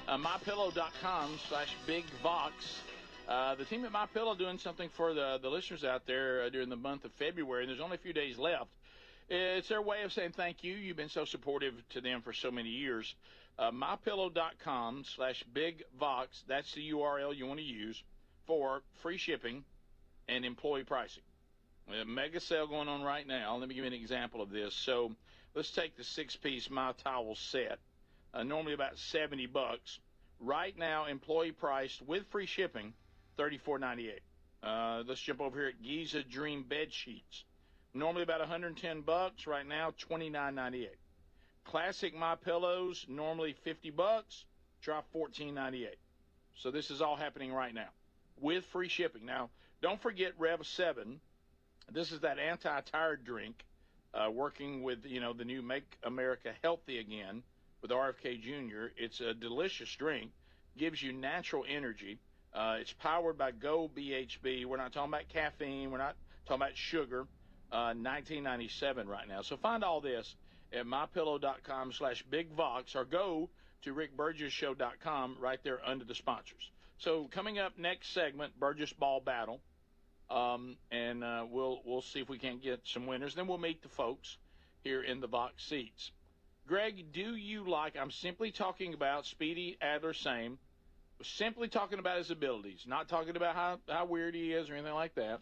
MyPillow.com/BigVox. The team at MyPillow doing something for the listeners out there during the month of February, and there's only a few days left. It's their way of saying thank you. You've been so supportive to them for so many years. MyPillow.com/BigVox. That's the URL you want to use for free shipping and employee pricing. A mega sale going on right now. Let me give you an example of this. So let's take the 6-piece My Towel set. Normally about $70. Right now, employee priced with free shipping, $34.98. Let's jump over here at Giza Dream Bed Sheets. Normally about $110. Right now, $29.98. Classic My Pillows, normally $50. Try $14.98. So this is all happening right now with free shipping. Now, don't forget Rev 7. This is that anti-tired drink, working with, the new Make America Healthy Again with RFK Jr. It's a delicious drink, gives you natural energy. It's powered by Go BHB. We're not talking about caffeine. We're not talking about sugar. $19.97 right now. So find all this at MyPillow.com/BigVox or go to RickBurgessShow.com right there under the sponsors. So coming up next segment, Burgess Ball Battle. And we'll see if we can't get some winners. Then we'll meet the folks here in the Vox seats. Greg, do you like, I'm simply talking about Speedy Adler Same, simply talking about his abilities, not talking about how weird he is or anything like that.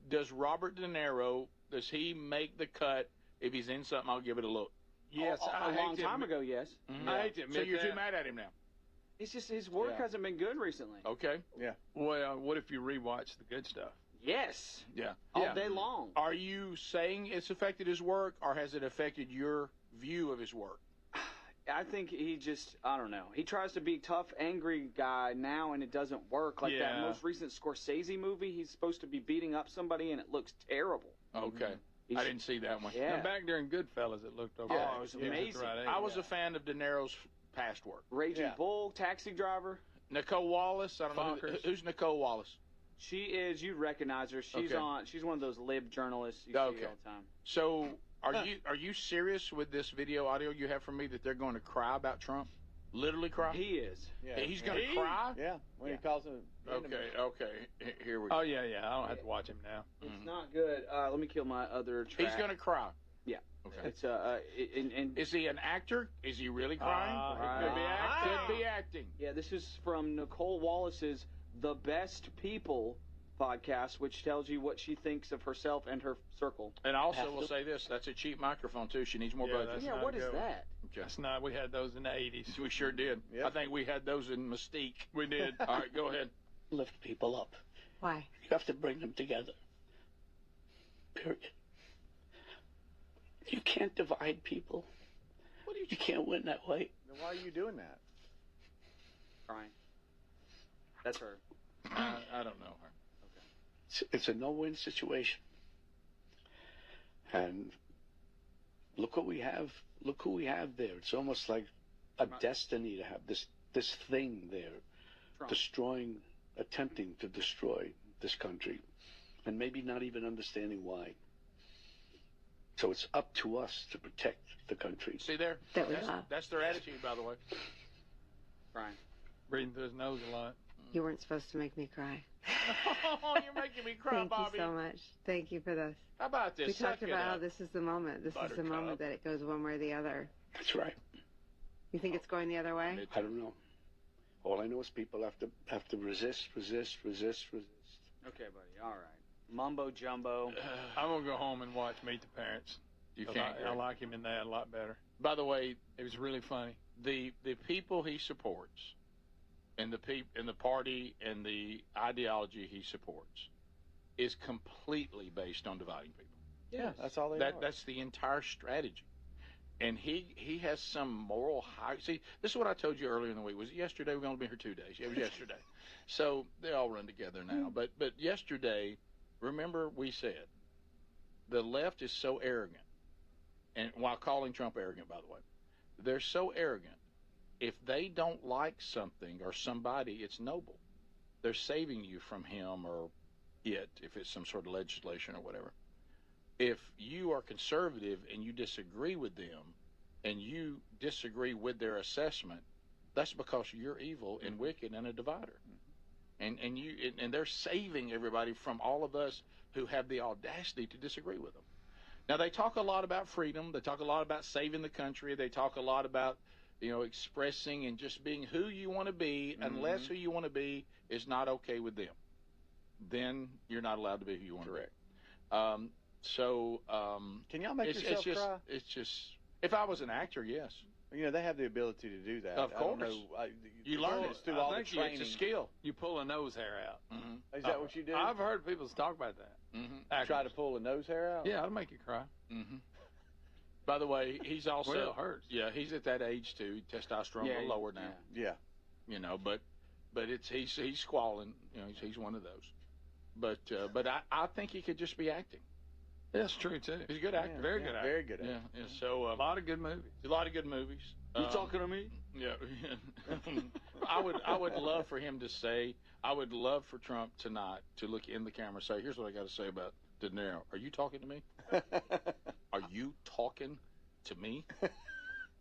Does Robert De Niro, does he make the cut? If he's in something, I'll give it a look. Yes, a long time ago, yes. Mm-hmm. I hate to admit so you're that. too mad at him now? It's just his work hasn't been good recently. Okay. Yeah. Well, what if you rewatch the good stuff? Yes. Yeah. All day long. Are you saying it's affected his work, or has it affected your view of his work? I think he just, I don't know. He tries to be tough, angry guy now, and it doesn't work. Like that most recent Scorsese movie, he's supposed to be beating up somebody, and it looks terrible. Okay. I didn't see that one. Yeah. Now, back during Goodfellas, it looked okay. Oh, it was amazing. I was a fan of De Niro's past work. Raging Bull, Taxi Driver. Nicole Wallace. I don't know who's Nicole Wallace. She is. You'd recognize her. She's on. She's one of those lib journalists you see all the time. So are you serious with this video audio you have from me that they're going to cry about Trump? Literally cry? He is. Yeah. He's going to cry? Yeah. When he calls him. Okay. Here we go. Oh yeah. I don't have to watch him now. It's not good. Let me kill my other track. He's going to cry. Yeah. Okay. It's and is he an actor? Is he really crying? Could be acting. Could be acting. Yeah, this is from Nicole Wallace's The Best People podcast, which tells you what she thinks of herself and her circle. And also, we'll say this: that's a cheap microphone too. She needs more budget. Yeah, what is that? That's not. We had those in the 80s. We sure did. Yep. I think we had those in Mystique. We did. All right, go ahead. Lift people up. Why? You have to bring them together. Period. You can't divide people. You can't win that way. Then why are you doing that? Crying. That's her. I don't know her. It's a no-win situation. And look what we have. Look who we have there. It's almost like a destiny to have this thing there, attempting to destroy this country, and maybe not even understanding why. So it's up to us to protect the country. See there? That we That's their attitude, by the way. Crying. Breathing through his nose a lot. You weren't supposed to make me cry. Oh, you're making me cry, Thank Bobby. you so much. Thank you for this. How about this? We talked Suck it about how up. this is the moment. This is the Buttercup. moment that it goes one way or the other. That's right. You think it's going the other way? I don't know. All I know is people have to resist. Okay, buddy. All right. Mumbo jumbo. I'm gonna go home and watch Meet the Parents. You can't. I like him in that a lot better. By the way, It was really funny. the people he supports, and the party and the ideology he supports, is completely based on dividing people. Yeah, that's all they are. That's the entire strategy. And he has some moral high. See, this is what I told you earlier in the week. Was it yesterday? We've only been here 2 days. It was yesterday. So they all run together now. But yesterday, remember we said the left is so arrogant, and while calling Trump arrogant, by the way, they're so arrogant. If they don't like something or somebody, it's noble. They're saving you from him or it, if it's some sort of legislation or whatever. If you are conservative and you disagree with them and you disagree with their assessment, that's because you're evil and wicked and a divider. And they're saving everybody from all of us who have the audacity to disagree with them. Now, they talk a lot about freedom. They talk a lot about saving the country. They talk a lot about, expressing and just being who you want to be, unless who you want to be is not okay with them. Then you're not allowed to be who you want to be. Can y'all make yourself cry? It's just, if I was an actor, yes. They have the ability to do that. Of course. I don't know, you learn it through all the think training. it's a skill. You pull a nose hair out. Mm-hmm. Is that what you do? I've heard people talk about that. Mm-hmm. Try to pull a nose hair out? Yeah, it'll make you cry. Mm-hmm. By the way, he's also Well, it hurts. Yeah, he's at that age too. Testosterone a little lower now. Yeah. But he's squalling. He's one of those. But I think he could just be acting. That's true too. He's a good actor. Very good actor. Very good actor. Yeah. So a lot of good movies. A lot of good movies. You talking to me? Yeah. I would love for him to say. I would love for Trump tonight to look in the camera and say, "Here's what I got to say about De Niro. Are you talking to me? Are you talking to me?"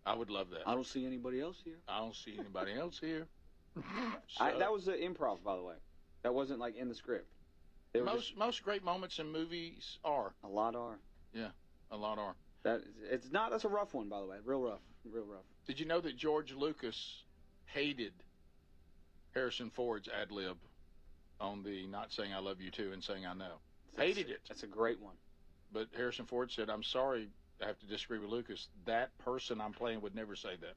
I would love that. I don't see anybody else here. I don't see anybody else here. So, That was the improv, by the way. That wasn't like in the script. Most great moments in movies are. A lot are. Yeah, a lot are. That's a rough one, by the way. Real rough. Did you know that George Lucas hated Harrison Ford's ad lib on the not saying I love you too and saying I know? Hated it. That's a great one. But Harrison Ford said, "I'm sorry, I have to disagree with Lucas. That person I'm playing would never say that.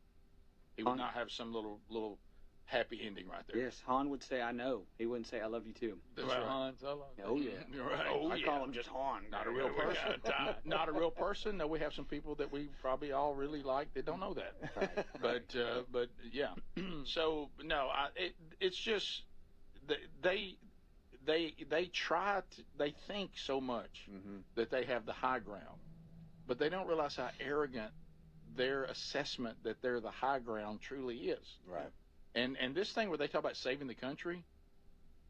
He would not have some little happy ending right there." Yes, Han would say I know. He wouldn't say I love you too. That's Well, right. Han Solo. Oh yeah. You're right. I call him just Han. Not a real person. Not a real person. No, we have some people that we probably all really like that don't know that. But yeah. So no, it's just they try to, they think so much that they have the high ground, but they don't realize how arrogant their assessment that they're the high ground truly is. Right. And this thing where they talk about saving the country,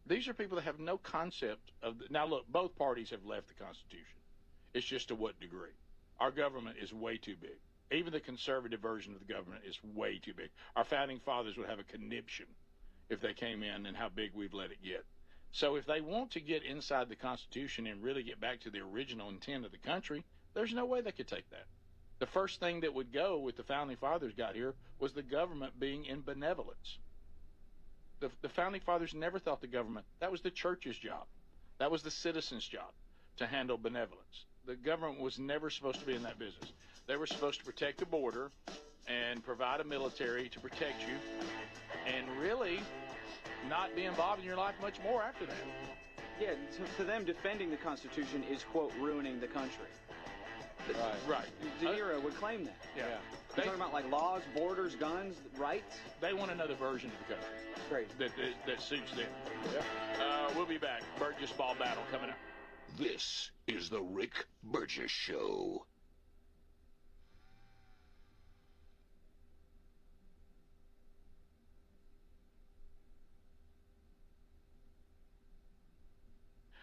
these are people that have no concept of now look, both parties have left the Constitution. It's just to what degree. Our government is way too big. Even the conservative version of the government is way too big. Our founding fathers would have a conniption if they came in and how big we've let it get. So if they want to get inside the Constitution and really get back to the original intent of the country, there's no way they could take that. The first thing that would go with the founding fathers got here was the government being in benevolence. The founding fathers never thought the government, that was the church's job. That was the citizens' job to handle benevolence. The government was never supposed to be in that business. They were supposed to protect the border and provide a military to protect you and really not be involved in your life much more after that. Yeah, to them, defending the Constitution is, quote, ruining the country. Right. De Niro would claim that. Yeah. You're talking about like laws, borders, guns, rights? They want another version of the country. Great. That suits them. Yeah. We'll be back. Burgess Ball Battle coming up. This is the Rick Burgess Show.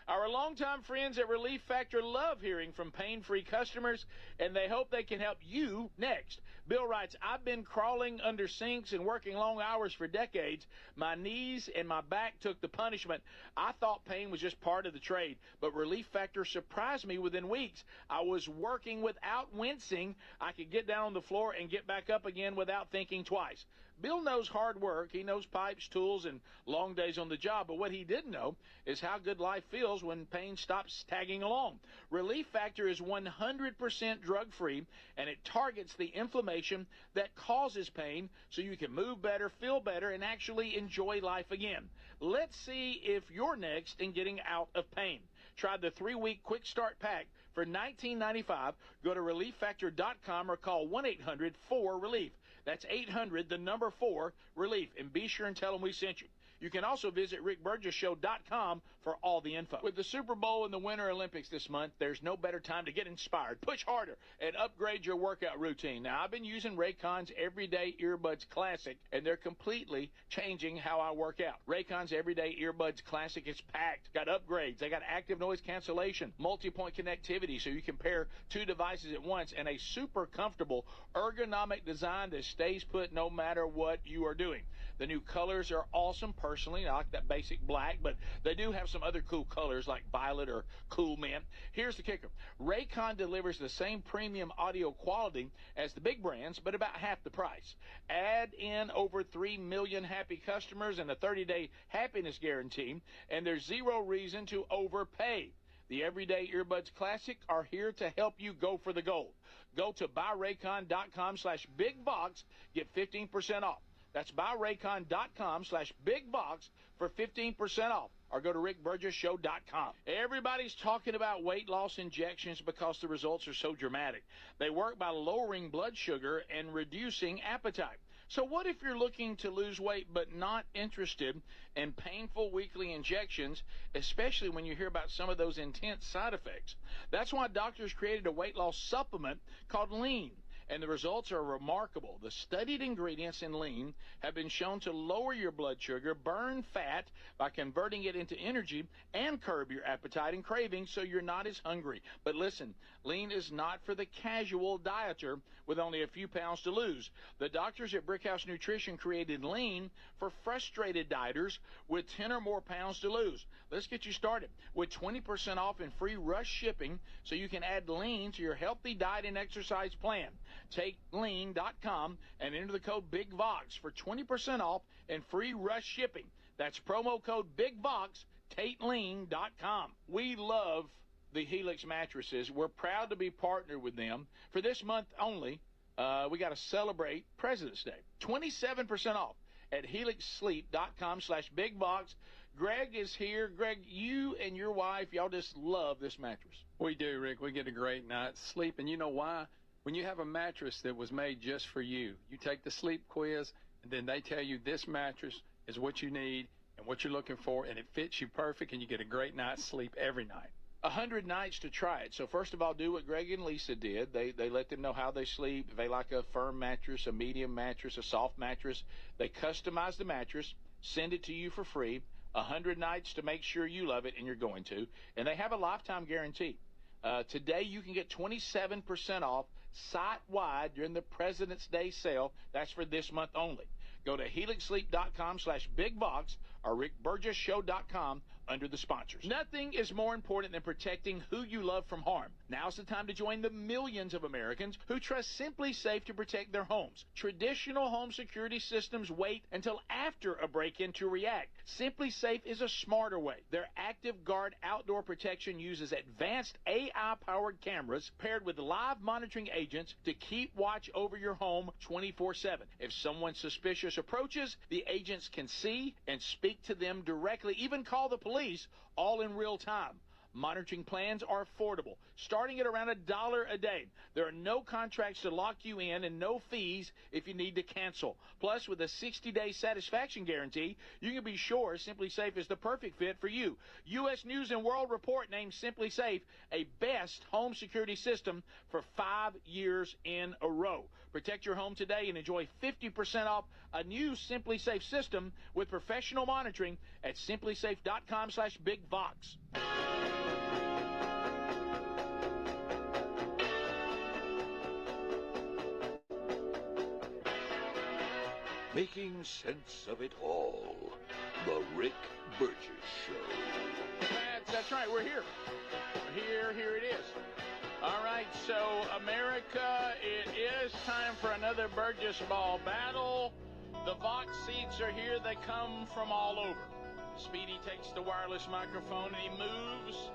Our longtime friends at Relief Factor love hearing from pain-free customers, and they hope they can help you next. Bill writes, I've been crawling under sinks and working long hours for decades. My knees and my back took the punishment. I thought pain was just part of the trade, but Relief Factor surprised me within weeks. I was working without wincing. I could get down on the floor and get back up again without thinking twice. Bill knows hard work. He knows pipes, tools, and long days on the job. But what he didn't know is how good life feels when pain stops tagging along. Relief Factor is 100% drug-free, and it targets the inflammation that causes pain so you can move better, feel better, and actually enjoy life again. Let's see if you're next in getting out of pain. Try the 3-week Quick Start Pack for $19.95. Go to ReliefFactor.com or call 1-800-4-RELIEF. That's 800, the number 4, relief. And be sure and tell them we sent you. You can also visit RickBurgessShow.com for all the info. With the Super Bowl and the Winter Olympics this month, there's no better time to get inspired, push harder, and upgrade your workout routine. Now, I've been using Raycon's Everyday Earbuds Classic, and they're completely changing how I work out. Raycon's Everyday Earbuds Classic is packed. Got upgrades. They got active noise cancellation, multi-point connectivity, so you can pair 2 devices at once, and a super comfortable ergonomic design that stays put no matter what you are doing. The new colors are awesome. Personally, I like that basic black, but they do have some other cool colors like violet or cool mint. Here's the kicker. Raycon delivers the same premium audio quality as the big brands, but about half the price. Add in over 3 million happy customers and a 30-day happiness guarantee, and there's zero reason to overpay. The Everyday Earbuds Classic are here to help you go for the gold. Go to buyraycon.com/bigbox, get 15% off. That's buyraycon.com/bigbox for 15% off. Or go to rickburgessshow.com. Everybody's talking about weight loss injections because the results are so dramatic. They work by lowering blood sugar and reducing appetite. So what if you're looking to lose weight but not interested in painful weekly injections, especially when you hear about some of those intense side effects? That's why doctors created a weight loss supplement called Lean. And the results are remarkable. The studied ingredients in Lean have been shown to lower your blood sugar, burn fat by converting it into energy, and curb your appetite and cravings so you're not as hungry. But listen, Lean is not for the casual dieter with only a few pounds to lose. The doctors at Brickhouse Nutrition created Lean for frustrated dieters with 10 or more pounds to lose. Let's get you started with 20% off and free rush shipping so you can add Lean to your healthy diet and exercise plan. Take lean.com and enter the code BIGVOX for 20% off and free rush shipping. That's promo code BIGVOX, TateLean.com. We love the Helix mattresses. We're proud to be partnered with them. For this month only, we got to celebrate President's Day. 27% off at helixsleep.com/bigbox. Greg is here. Greg, you and your wife, y'all just love this mattress. We do, Rick. We get a great night's sleep. And you know why? When you have a mattress that was made just for you, you take the sleep quiz, and then they tell you this mattress is what you need and what you're looking for, and it fits you perfect, and you get a great night's sleep every night. 100 nights to try it. So first of all, do what Greg and Lisa did. They let them know how they sleep. If they like a firm mattress, a medium mattress, a soft mattress, they customize the mattress, send it to you for free. 100 nights to make sure you love it, and you're going to. And they have a lifetime guarantee. Today you can get 27% off site-wide during the President's Day sale. That's for this month only. Go to helixsleep.com/bigbox or rickburgessshow.com under the sponsors. Nothing is more important than protecting who you love from harm. Now's the time to join the millions of Americans who trust Simply Safe to protect their homes. Traditional home security systems wait until after a break-in to react. Simply Safe is a smarter way. Their Active Guard outdoor protection uses advanced AI-powered cameras paired with live monitoring agents to keep watch over your home 24/7. If someone suspicious approaches, the agents can see and speak to them directly, even call the police, all in real time. Monitoring plans are affordable, starting at around $1 a day. There are no contracts to lock you in and no fees if you need to cancel. Plus, with a 60-day satisfaction guarantee, you can be sure SimpliSafe is the perfect fit for you. U.S. News & World Report named SimpliSafe a best home security system for 5 years in a row. Protect your home today and enjoy 50% off a new SimpliSafe system with professional monitoring at simplisafe.com/bigvox. Making sense of it all. The Rick Burgess Show. That's right. We're here. Here it is. All right, so America, it is time for another Burgess Ball battle. The Vox seats are here. They come from all over. Speedy takes the wireless microphone and he moves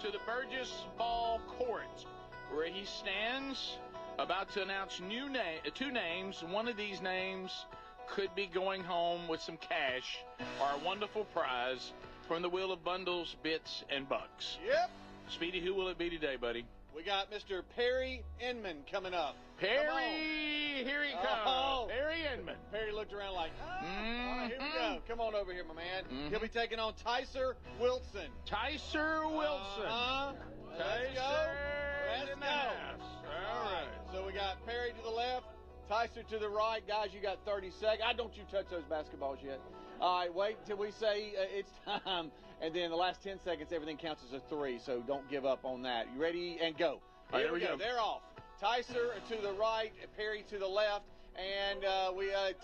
to the Burgess Ball court, where he stands about to announce two names. One of these names could be going home with some cash or a wonderful prize from the Wheel of Bundles, Bits, and Bucks. Yep. Speedy, who will it be today, buddy? We got Mr. Perry Inman coming up. Perry, here he comes. Oh. Perry Inman. Perry looked around like, here we go. Come on over here, my man. He'll be taking on Tyser Wilson. Tyser Wilson. Let's go. Let's go. All right. So we got Perry to the left, Tyser to the right. Guys, you got 30 seconds. Don't you touch those basketballs yet. All right, wait until we say it's time. And then the last 10 seconds, everything counts as a 3, so don't give up on that. You ready? And go. Here we go. They're off. Tyser to the right, Perry to the left, and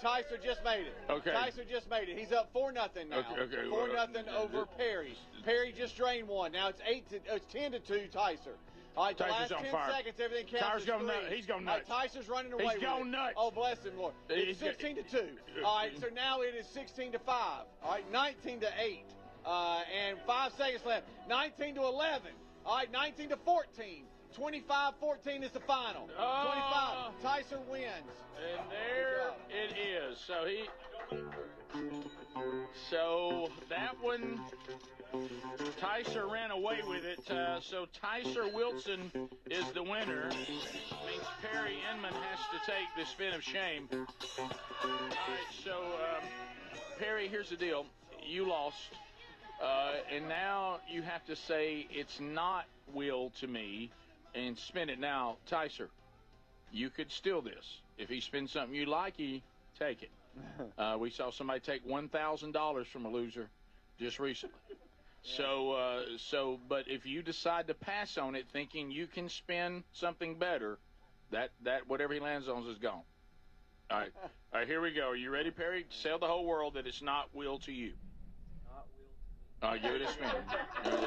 Tyser just made it. Okay. Tyser just made it. He's up 4-0 now. Okay. 4-0 over Perry. Perry just drained one. Now it's 10-2 Tyser. All right, the last 10 seconds, everything counts as 3. He's going nuts. All right, Tyser's running away with going it. nuts. Oh, bless him, Lord. It's 16-2. All right, so now it is 16-5. All right, 19-8. And 5 seconds left. 19-11. All right, 19-14. 25-14 is the final. 25. Tyser wins. And there it is. So that one, Tyser ran away with it. So Tyser Wilson is the winner. Means Perry Inman has to take the spin of shame. All right, so Perry, here's the deal. You lost. And now you have to say it's not will to me and spin it. Now, Tyser, you could steal this. If he spins something you like, he take it. We saw somebody take $1,000 from a loser just recently. But if you decide to pass on it thinking you can spin something better, that whatever he lands on is gone. All right, here we go. Are you ready, Perry? Tell the whole world that it's not will to you. All right, give it a spin. There we go.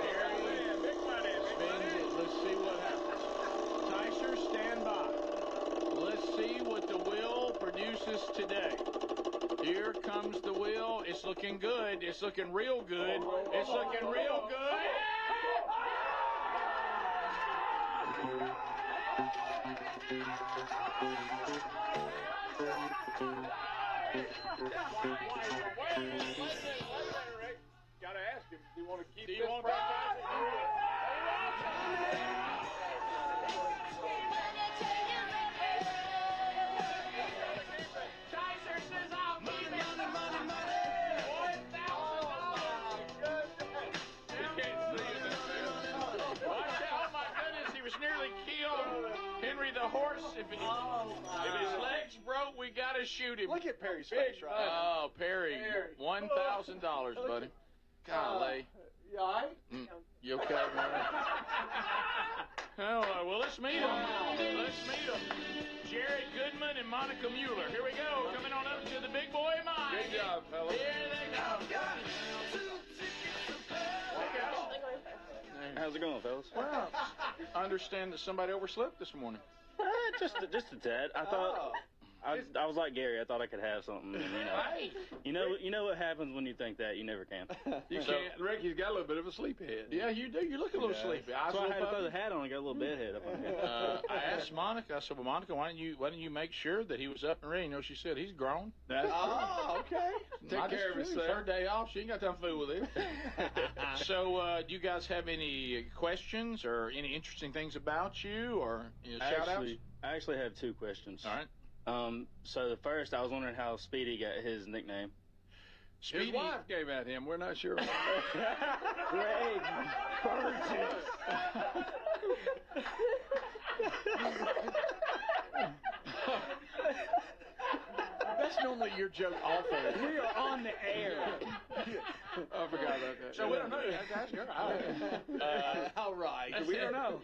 Perry spins it. Let's see what happens. Tyser, stand by. Let's see what the wheel produces today. Here comes the wheel. It's looking good. It's looking real good. It's looking real good. Gotta ask him, do you want to keep this? Tyser says I'll keep it. Oh my goodness, he was nearly killed. Henry the horse, if his legs broke, we gotta shoot him. Look at Perry's face right now. Oh, Perry, $1,000, buddy. Golly. You all right? You okay, man? Oh, well, let's meet them. Jared Goodman and Monica Mueller. Here we go. Coming on up to the big boy mic. Good job, fellas. Here they go. How's it going, fellas? Well, I understand that somebody overslept this morning. Just a tad. I thought I was like Gary. I thought I could have something. And, Hey. you know what happens when you think that. You never can. You can't. Ricky's got a little bit of a sleepyhead. Yeah, you do. You look a little sleepy. So I had to throw the hat on and got a little bedhead up on here. I asked Monica. I said, "Well, Monica, why didn't you make sure that he was up and ready?" You know, she said he's grown. Okay. Take care of himself. Her day off. She ain't got time to fool with him. So, do you guys have any questions or any interesting things about you or shout outs? I actually have 2 questions. All right. So the first, I was wondering how Speedy got his nickname. Speedy. His wife gave at him. We're not sure. Greg Burgess. That's normally your joke off air. We are on the air. I forgot about that. So we don't know. That's your All right. We don't know.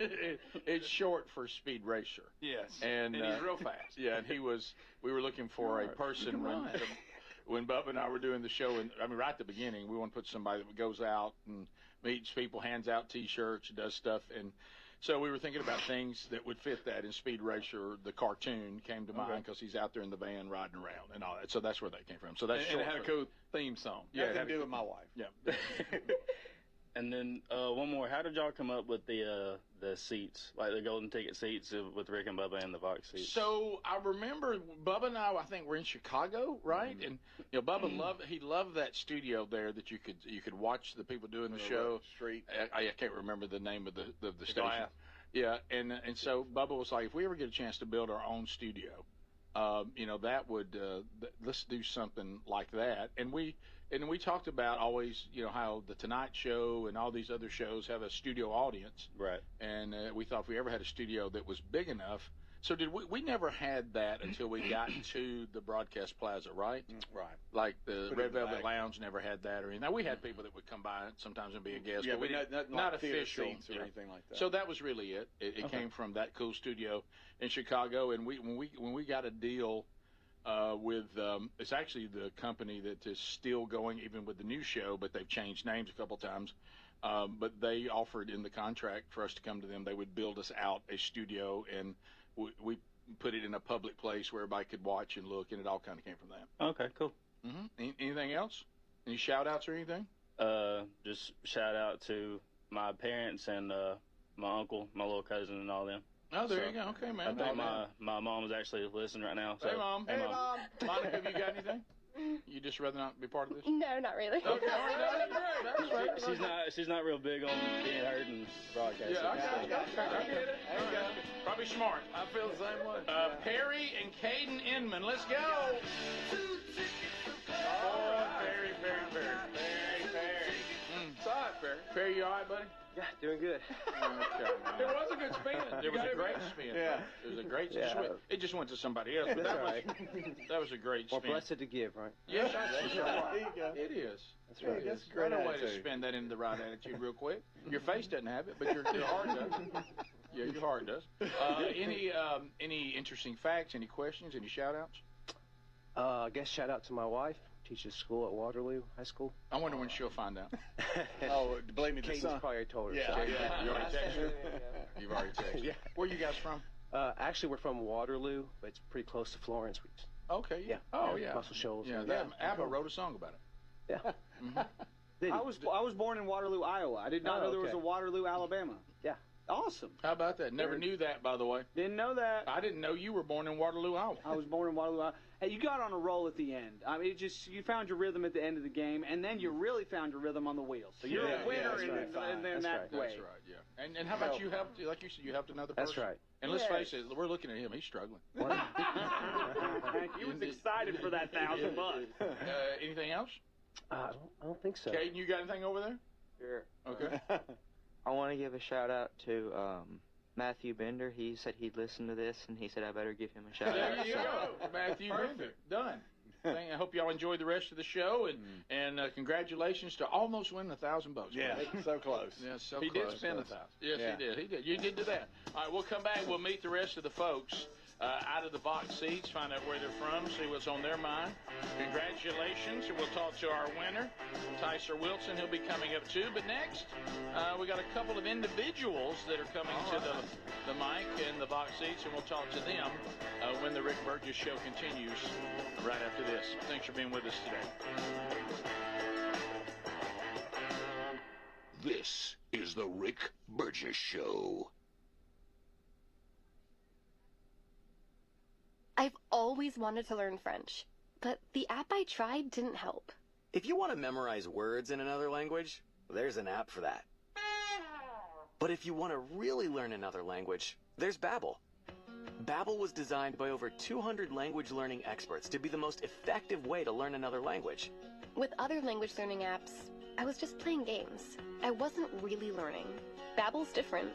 It's short for Speed Racer. Yes. And he's real fast. Yeah, and we were looking for a person when Bubba and I were doing the show, and I mean, right at the beginning, we want to put somebody that goes out and meets people, hands out T-shirts, does stuff, and so we were thinking about things that would fit that. And Speed Racer, the cartoon, came to mind because he's out there in the van riding around and all that. So that's where that came from. So that's and it had a cool theme song. Yeah, Nothing to do with my wife. Yeah. And then one more. How did y'all come up with the seats, like the golden ticket seats with Rick and Bubba and the Vox seats? So I remember Bubba and I think were in Chicago, right? And Bubba loved that studio there that you could watch the people doing the show. Street. I can't remember the name of the station. Glass. Yeah, and so Bubba was like, if we ever get a chance to build our own studio, that would let's do something like that. And we talked about always, how the Tonight Show and all these other shows have a studio audience. Right. And we thought if we ever had a studio that was big enough. So we never had that until we got to the Broadcast Plaza, right? Right. Like the Red Velvet Lounge never had that or anything. Now, we had people that would come by sometimes and be a guest, but we not official or anything like that. So that was really it. It came from that cool studio in Chicago, and when we got a deal with it's actually the company that is still going even with the new show, but they've changed names a couple times. But they offered in the contract for us to come to them. They would build us out a studio, and we put it in a public place where everybody could watch and look, and it all kind of came from that. Okay, cool. Mm-hmm. Anything else? Any shout outs or anything? Just shout out to my parents and my uncle, my little cousin, and all them. Oh, there you go. Okay, man. I think my mom is actually listening right now. So. Hey, Mom. Hey, Mom. Monica, have you got anything? You just rather not be part of this? No, not really. Okay, that's right. She's not real big on being heard and broadcasting. Yeah, I get it. Probably smart. I feel the same way. Perry and Caden Inman, let's go. Oh, Perry. Sorry, Perry. Perry, you all right, buddy? Yeah, doing good. Okay, There was a good spin. There was a great spin. Yeah. It was a great spin. Yeah. It just went to somebody else. But that was a great More spin. blessed to give, right? Yes, There you go. it is. That's right. That's a great Right away to attitude. spin that into the right attitude real quick. Your face doesn't have it, but your heart does. Yeah, your heart does. Any interesting facts? Any questions? Any shout outs? I guess shout out to my wife. Teaches school at Waterloo High School. I wonder when she'll find out. Oh, believe me, the Kate's son. probably told her. Yeah. So. You already texted her? You've already texted. Yeah. Where are you guys from? Actually, we're from Waterloo, but it's pretty close to Florence. Okay. Yeah. Oh, yeah. Muscle Shoals. Yeah. ABBA wrote a song about it. Yeah. I was born in Waterloo, Iowa. I did not know there was a Waterloo, Alabama. Yeah. Awesome. How about that? Never knew that, by the way. Didn't know that. I didn't know you were born in Waterloo, Iowa. I was born in Waterloo, Iowa. Hey, you got on a roll at the end. I mean, you found your rhythm at the end of the game, and then you really found your rhythm on the wheels. So you're a winner in that way. That's right, yeah. And how about you helped, like you said, you helped another person? That's right. And let's face it, we're looking at him. He's struggling. He was excited for that $1,000. Anything else? I don't think so. Caden, you got anything over there? Sure. Okay. I want to give a shout out to Matthew Bender. He said he'd listen to this, and he said I better give him a shout out. There you go, Matthew Bender. Done. I hope y'all enjoy the rest of the show, and congratulations to almost winning $1,000. Yeah, so close. Yeah, so He close. did spend 1,000. Yes, Yeah. He did. You did do that. All right, we'll come back. We'll meet the rest of the folks out of the box seats, find out where they're from, see what's on their mind. Congratulations, and we'll talk to our winner, Tyser Wilson. He'll be coming up too. But next, we got a couple of individuals that are coming to the mic and the box seats, and we'll talk to them when the Rick Burgess Show continues right after this. Thanks for being with us today. This is the Rick Burgess Show. I've always wanted to learn French, but the app I tried didn't help. If you want to memorize words in another language, there's an app for that. But if you want to really learn another language, there's Babbel. Babbel was designed by over 200 language learning experts to be the most effective way to learn another language. With other language learning apps, I was just playing games. I wasn't really learning. Babbel's different.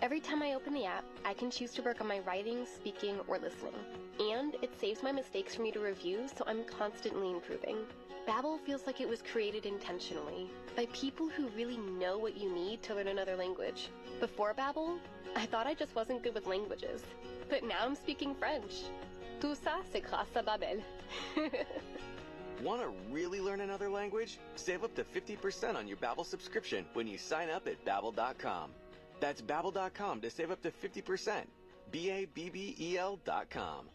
Every time I open the app, I can choose to work on my writing, speaking, or listening. And it saves my mistakes for me to review, so I'm constantly improving. Babbel feels like it was created intentionally by people who really know what you need to learn another language. Before Babbel, I thought I just wasn't good with languages. But now I'm speaking French. Tout ça, c'est grâce à Babbel. Want to really learn another language? Save up to 50% on your Babbel subscription when you sign up at Babbel.com. That's Babbel.com to save up to 50%. Babbel.com.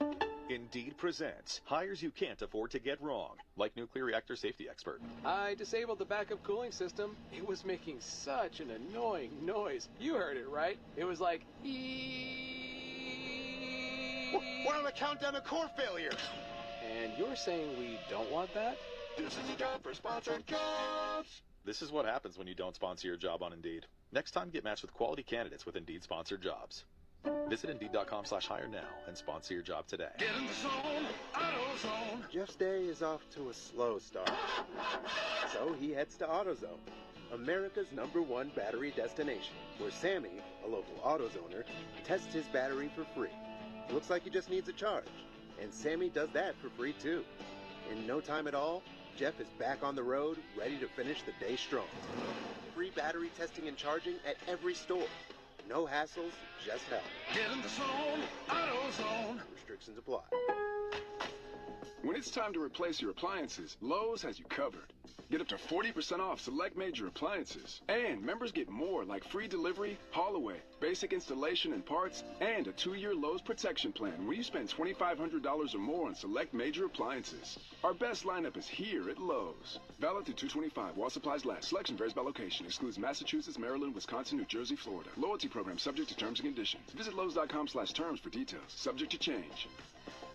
Indeed presents hires you can't afford to get wrong, like nuclear reactor safety expert. I disabled the backup cooling system. It was making such an annoying noise. You heard it, right? It was like, We're on a countdown to core failure. And you're saying we don't want that? This is a job for sponsored jobs. This is what happens when you don't sponsor your job on Indeed. Next time, get matched with quality candidates with Indeed sponsored jobs. Visit Indeed.com/hire now and sponsor your job today. Get in the zone, AutoZone. Jeff's day is off to a slow start. So he heads to AutoZone, America's #1 battery destination, where Sammy, a local AutoZoner, tests his battery for free. Looks like he just needs a charge, and Sammy does that for free too. In no time at all, Jeff is back on the road, ready to finish the day strong. Free battery testing and charging at every store. No hassles, just help. Get in the zone, AutoZone. Restrictions apply. When it's time to replace your appliances, Lowe's has you covered. Get up to 40% off select major appliances. And members get more like free delivery, haul away, basic installation and parts, and a 2-year Lowe's protection plan when you spend $2,500 or more on select major appliances. Our best lineup is here at Lowe's. Valid through 2/25 while supplies last. Selection varies by location. Excludes Massachusetts, Maryland, Wisconsin, New Jersey, Florida. Loyalty program subject to terms and conditions. Visit Lowe's.com/terms for details. Subject to change.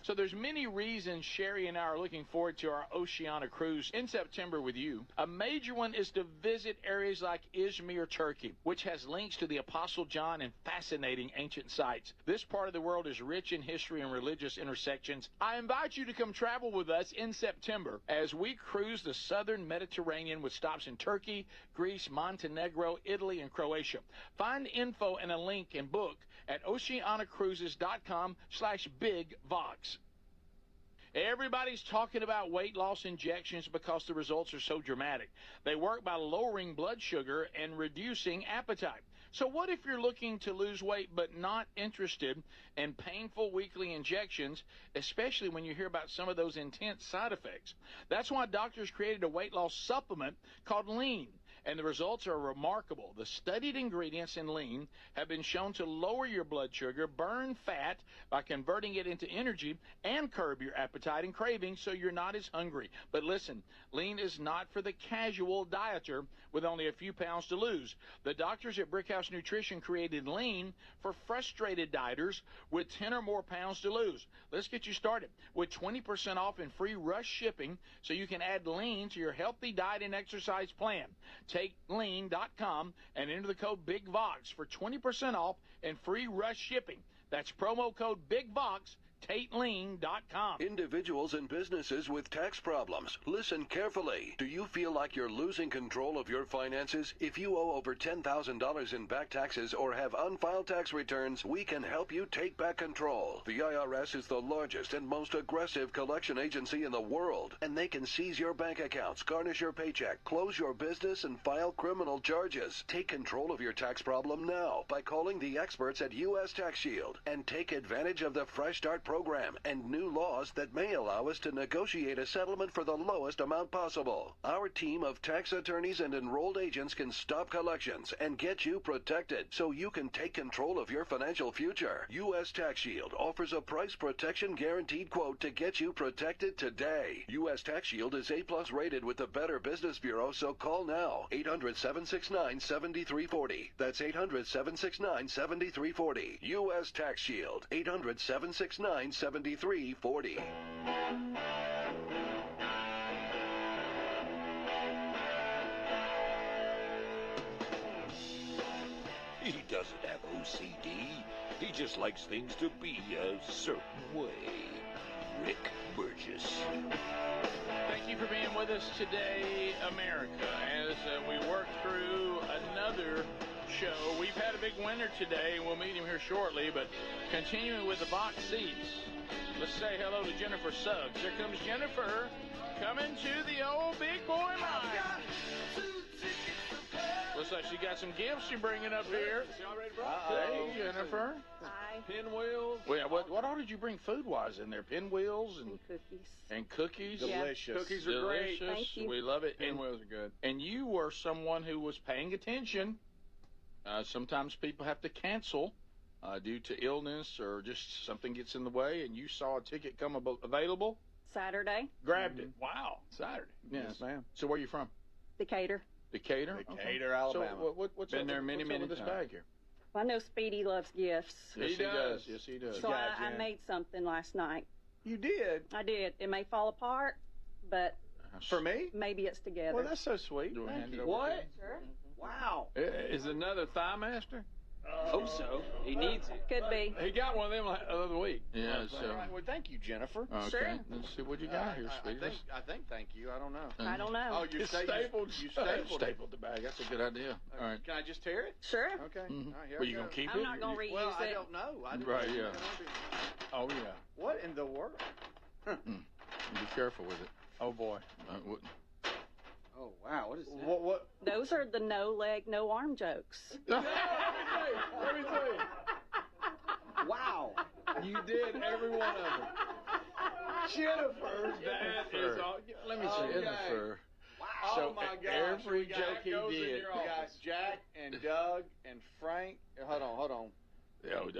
So there's many reasons Sherry and I are looking forward to our Oceania cruise in September with you. A major one is to visit areas like Izmir, Turkey, which has links to the Apostle John and fascinating ancient sites. This part of the world is rich in history and religious intersections. I invite you to come travel with us in September as we cruise the southern Mediterranean with stops in Turkey, Greece, Montenegro, Italy, and Croatia. Find info and a link and book at oceanacruises.com/bigvox. Everybody's talking about weight loss injections because the results are so dramatic. They work by lowering blood sugar and reducing appetite. So what if you're looking to lose weight but not interested in painful weekly injections, especially when you hear about some of those intense side effects? That's why doctors created a weight loss supplement called Lean. And the results are remarkable. The studied ingredients in Lean have been shown to lower your blood sugar, burn fat by converting it into energy, and curb your appetite and cravings so you're not as hungry. But listen, Lean is not for the casual dieter with only a few pounds to lose. The doctors at Brickhouse Nutrition created Lean for frustrated dieters with 10 or more pounds to lose. Let's get you started with 20% off and free rush shipping so you can add Lean to your healthy diet and exercise plan. Take lean.com and enter the code BIGVOX for 20% off and free rush shipping. That's promo code BIGVOX. TateLean.com. Individuals and businesses with tax problems, listen carefully. Do you feel like you're losing control of your finances? If you owe over $10,000 in back taxes or have unfiled tax returns, we can help you take back control. The IRS is the largest and most aggressive collection agency in the world, and they can seize your bank accounts, garnish your paycheck, close your business, and file criminal charges. Take control of your tax problem now by calling the experts at U.S. Tax Shield and take advantage of the Fresh Start program program and new laws that may allow us to negotiate a settlement for the lowest amount possible. Our team of tax attorneys and enrolled agents can stop collections and get you protected so you can take control of your financial future. U.S. Tax Shield offers a price protection guaranteed quote to get you protected today. U.S. Tax Shield is A+ rated with the Better Business Bureau, so call now. 800-769-7340. That's 800-769-7340. U.S. Tax Shield. 800-769-7340. He doesn't have OCD. He just likes things to be a certain way. Rick Burgess. Thank you for being with us today, America, as we work through another show. We've had a big winner today, and we'll meet him here shortly, but continuing with the box seats, let's say hello to Jennifer Suggs. Here comes Jennifer, coming to the old big boy mic. Looks like she got some gifts she's bringing up here. Hey, Jennifer. Hi. Pinwheels. Well, what all did you bring food-wise in there? Pinwheels and cookies. And cookies. Delicious. Cookies are great. Thank you. We love it. Pinwheels are good. And you were someone who was paying attention. Sometimes people have to cancel due to illness or just something gets in the way, and you saw a ticket come available. Saturday. Grabbed it. Wow. Saturday. Yes, ma'am. So where are you from? Decatur. Decatur? Decatur, Alabama. Alabama. So what's Been up there with- many, what's many up with this times. bag here? Well, I know Speedy loves gifts. Yes, he does. Yes, he does. So I made something last night. You did? I did. It may fall apart, but for me, maybe it's together. Well, that's so sweet. Thank you. What? Sure. Wow. Is another Thigh Master? Hope so. He needs it. Could be. He got one of them the other week. Yeah, All so. right, Well, thank you, Jennifer. Okay. Sure. Let's see what you got here, I Speedy. think thank you. I don't know. I don't know. Oh, you It's stapled. You stapled. Stapled the bag. That's a good idea. All right. Can I just tear it? Sure. Okay. Mhm. All right, here Well, I you go. gonna keep I'm it? not going to reuse Well, I it. don't know. I didn't Right, know. yeah. Oh, yeah. What in the world? Be careful with it. Oh boy. Oh, wow. What is that? What? Those are the no leg, no arm jokes. Let me see. Wow. You did every one of them. Jennifer. That is all. Let me see. Okay. Jennifer. Wow. So Oh my gosh. every We got- joke he goes in did. your office. We got Jack and Doug and Frank. Hold on. Oh,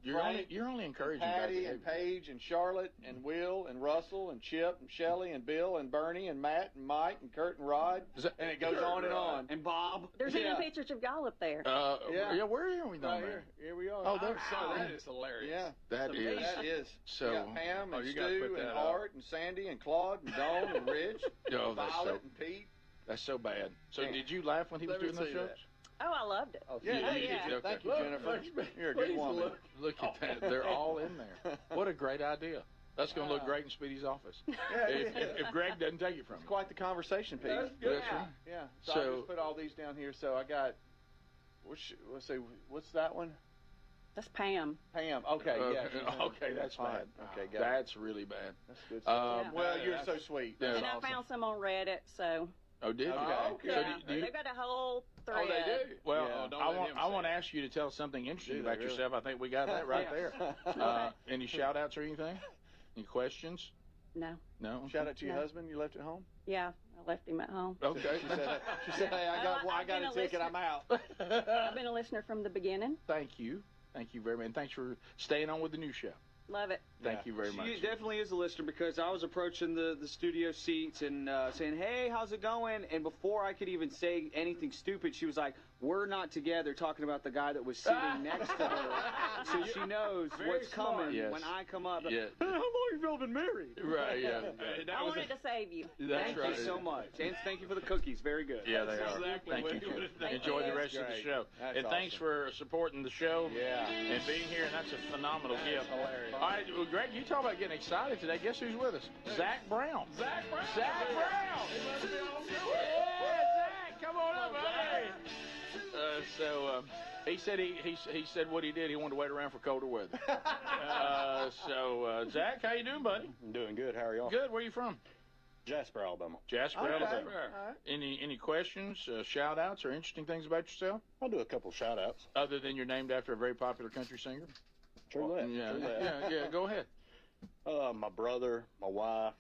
you're Frank, only encouraging Patty bad and behavior. Paige and Charlotte and Will and Russell and Chip and Shelley and Bill and Bernie and Matt and Mike and Kurt and Rod. And it goes on and on. And Bob. There's Yeah. even pictures of y'all up there. Yeah, where are we down Right there? here we are. Oh, there's that is hilarious. Yeah. That is. That is. So- We got Pam and you gotta Stu put and that up. Art and Sandy and Claude and Dawn and Rich Oh, and that's Violet so- and Pete. That's so bad. So Yeah. did you laugh when he was Let me doing those see jokes? Oh, I loved it. Oh, Yeah, you yeah. did. Okay. Thank you, Jennifer. You're a good woman. Look at that. They're all in there. What a great idea. That's going to look great in Speedy's office. If Greg doesn't take it from It's him. quite the conversation piece. That's good. That's right. Yeah. So, I So- just put all these down here. So I got. Let's see. What's that one? That's Pam. Pam. Okay. Yeah. she's in- Okay, that's fine. bad. Okay. Got it. That's really bad. That's good. Um, Well, you're that's- so sweet. Yeah. And I found some on Reddit, so Oh, did you? Okay. So yeah, do you, they've got a whole Oh, thread. they do? well, Yeah. Don't I let want him I say want to it. ask you to tell us something interesting Do they about really? yourself. I think we got that right Yeah. there. Any shout outs or anything? Any questions? No. No. Shout out to your No. husband. You left at home. Yeah, I left him at home. Okay. She said, "Hey, I got Well, I I've got been a a ticket. listener. I'm out." I've been a listener from the beginning. Thank you. Thank you very much. And thanks for staying on with the new show. Love it. Thank you very much. She definitely is a listener because I was approaching the studio seats and saying, hey, how's it going? And before I could even say anything stupid, she was like, we're not together, talking about the guy that was sitting next to her. So she knows Very what's smart. coming Yes. when I come up. Yeah. Hey, how long have y'all been married? Right, yeah. I wanted to save you. That's Thank right. you so much. And thank you for the cookies. Very good. Yeah, they That's are. exactly Thank what you. he would've Jim. done. Enjoy the That's rest of the great. show. That's and thanks for supporting the show Yeah. and being here. And that's a phenomenal That is gift. hilarious. All right, well, Greg, you talk about getting excited today. Guess who's with us? Zach Brown. Zach Brown. Zach Brown. Yeah, Zach, come on up, buddy. He said he said what he did. He wanted to wait around for colder weather. Zach, how you doing, buddy? I'm doing good. How are y'all? Good. Where you from? Jasper, Alabama. Jasper, Okay. Alabama. All right. Any questions, shout outs, or interesting things about yourself? I'll do a couple shout outs. Other than you're named after a very popular country singer? True that. Yeah, True that. yeah. Go ahead. My brother, my wife,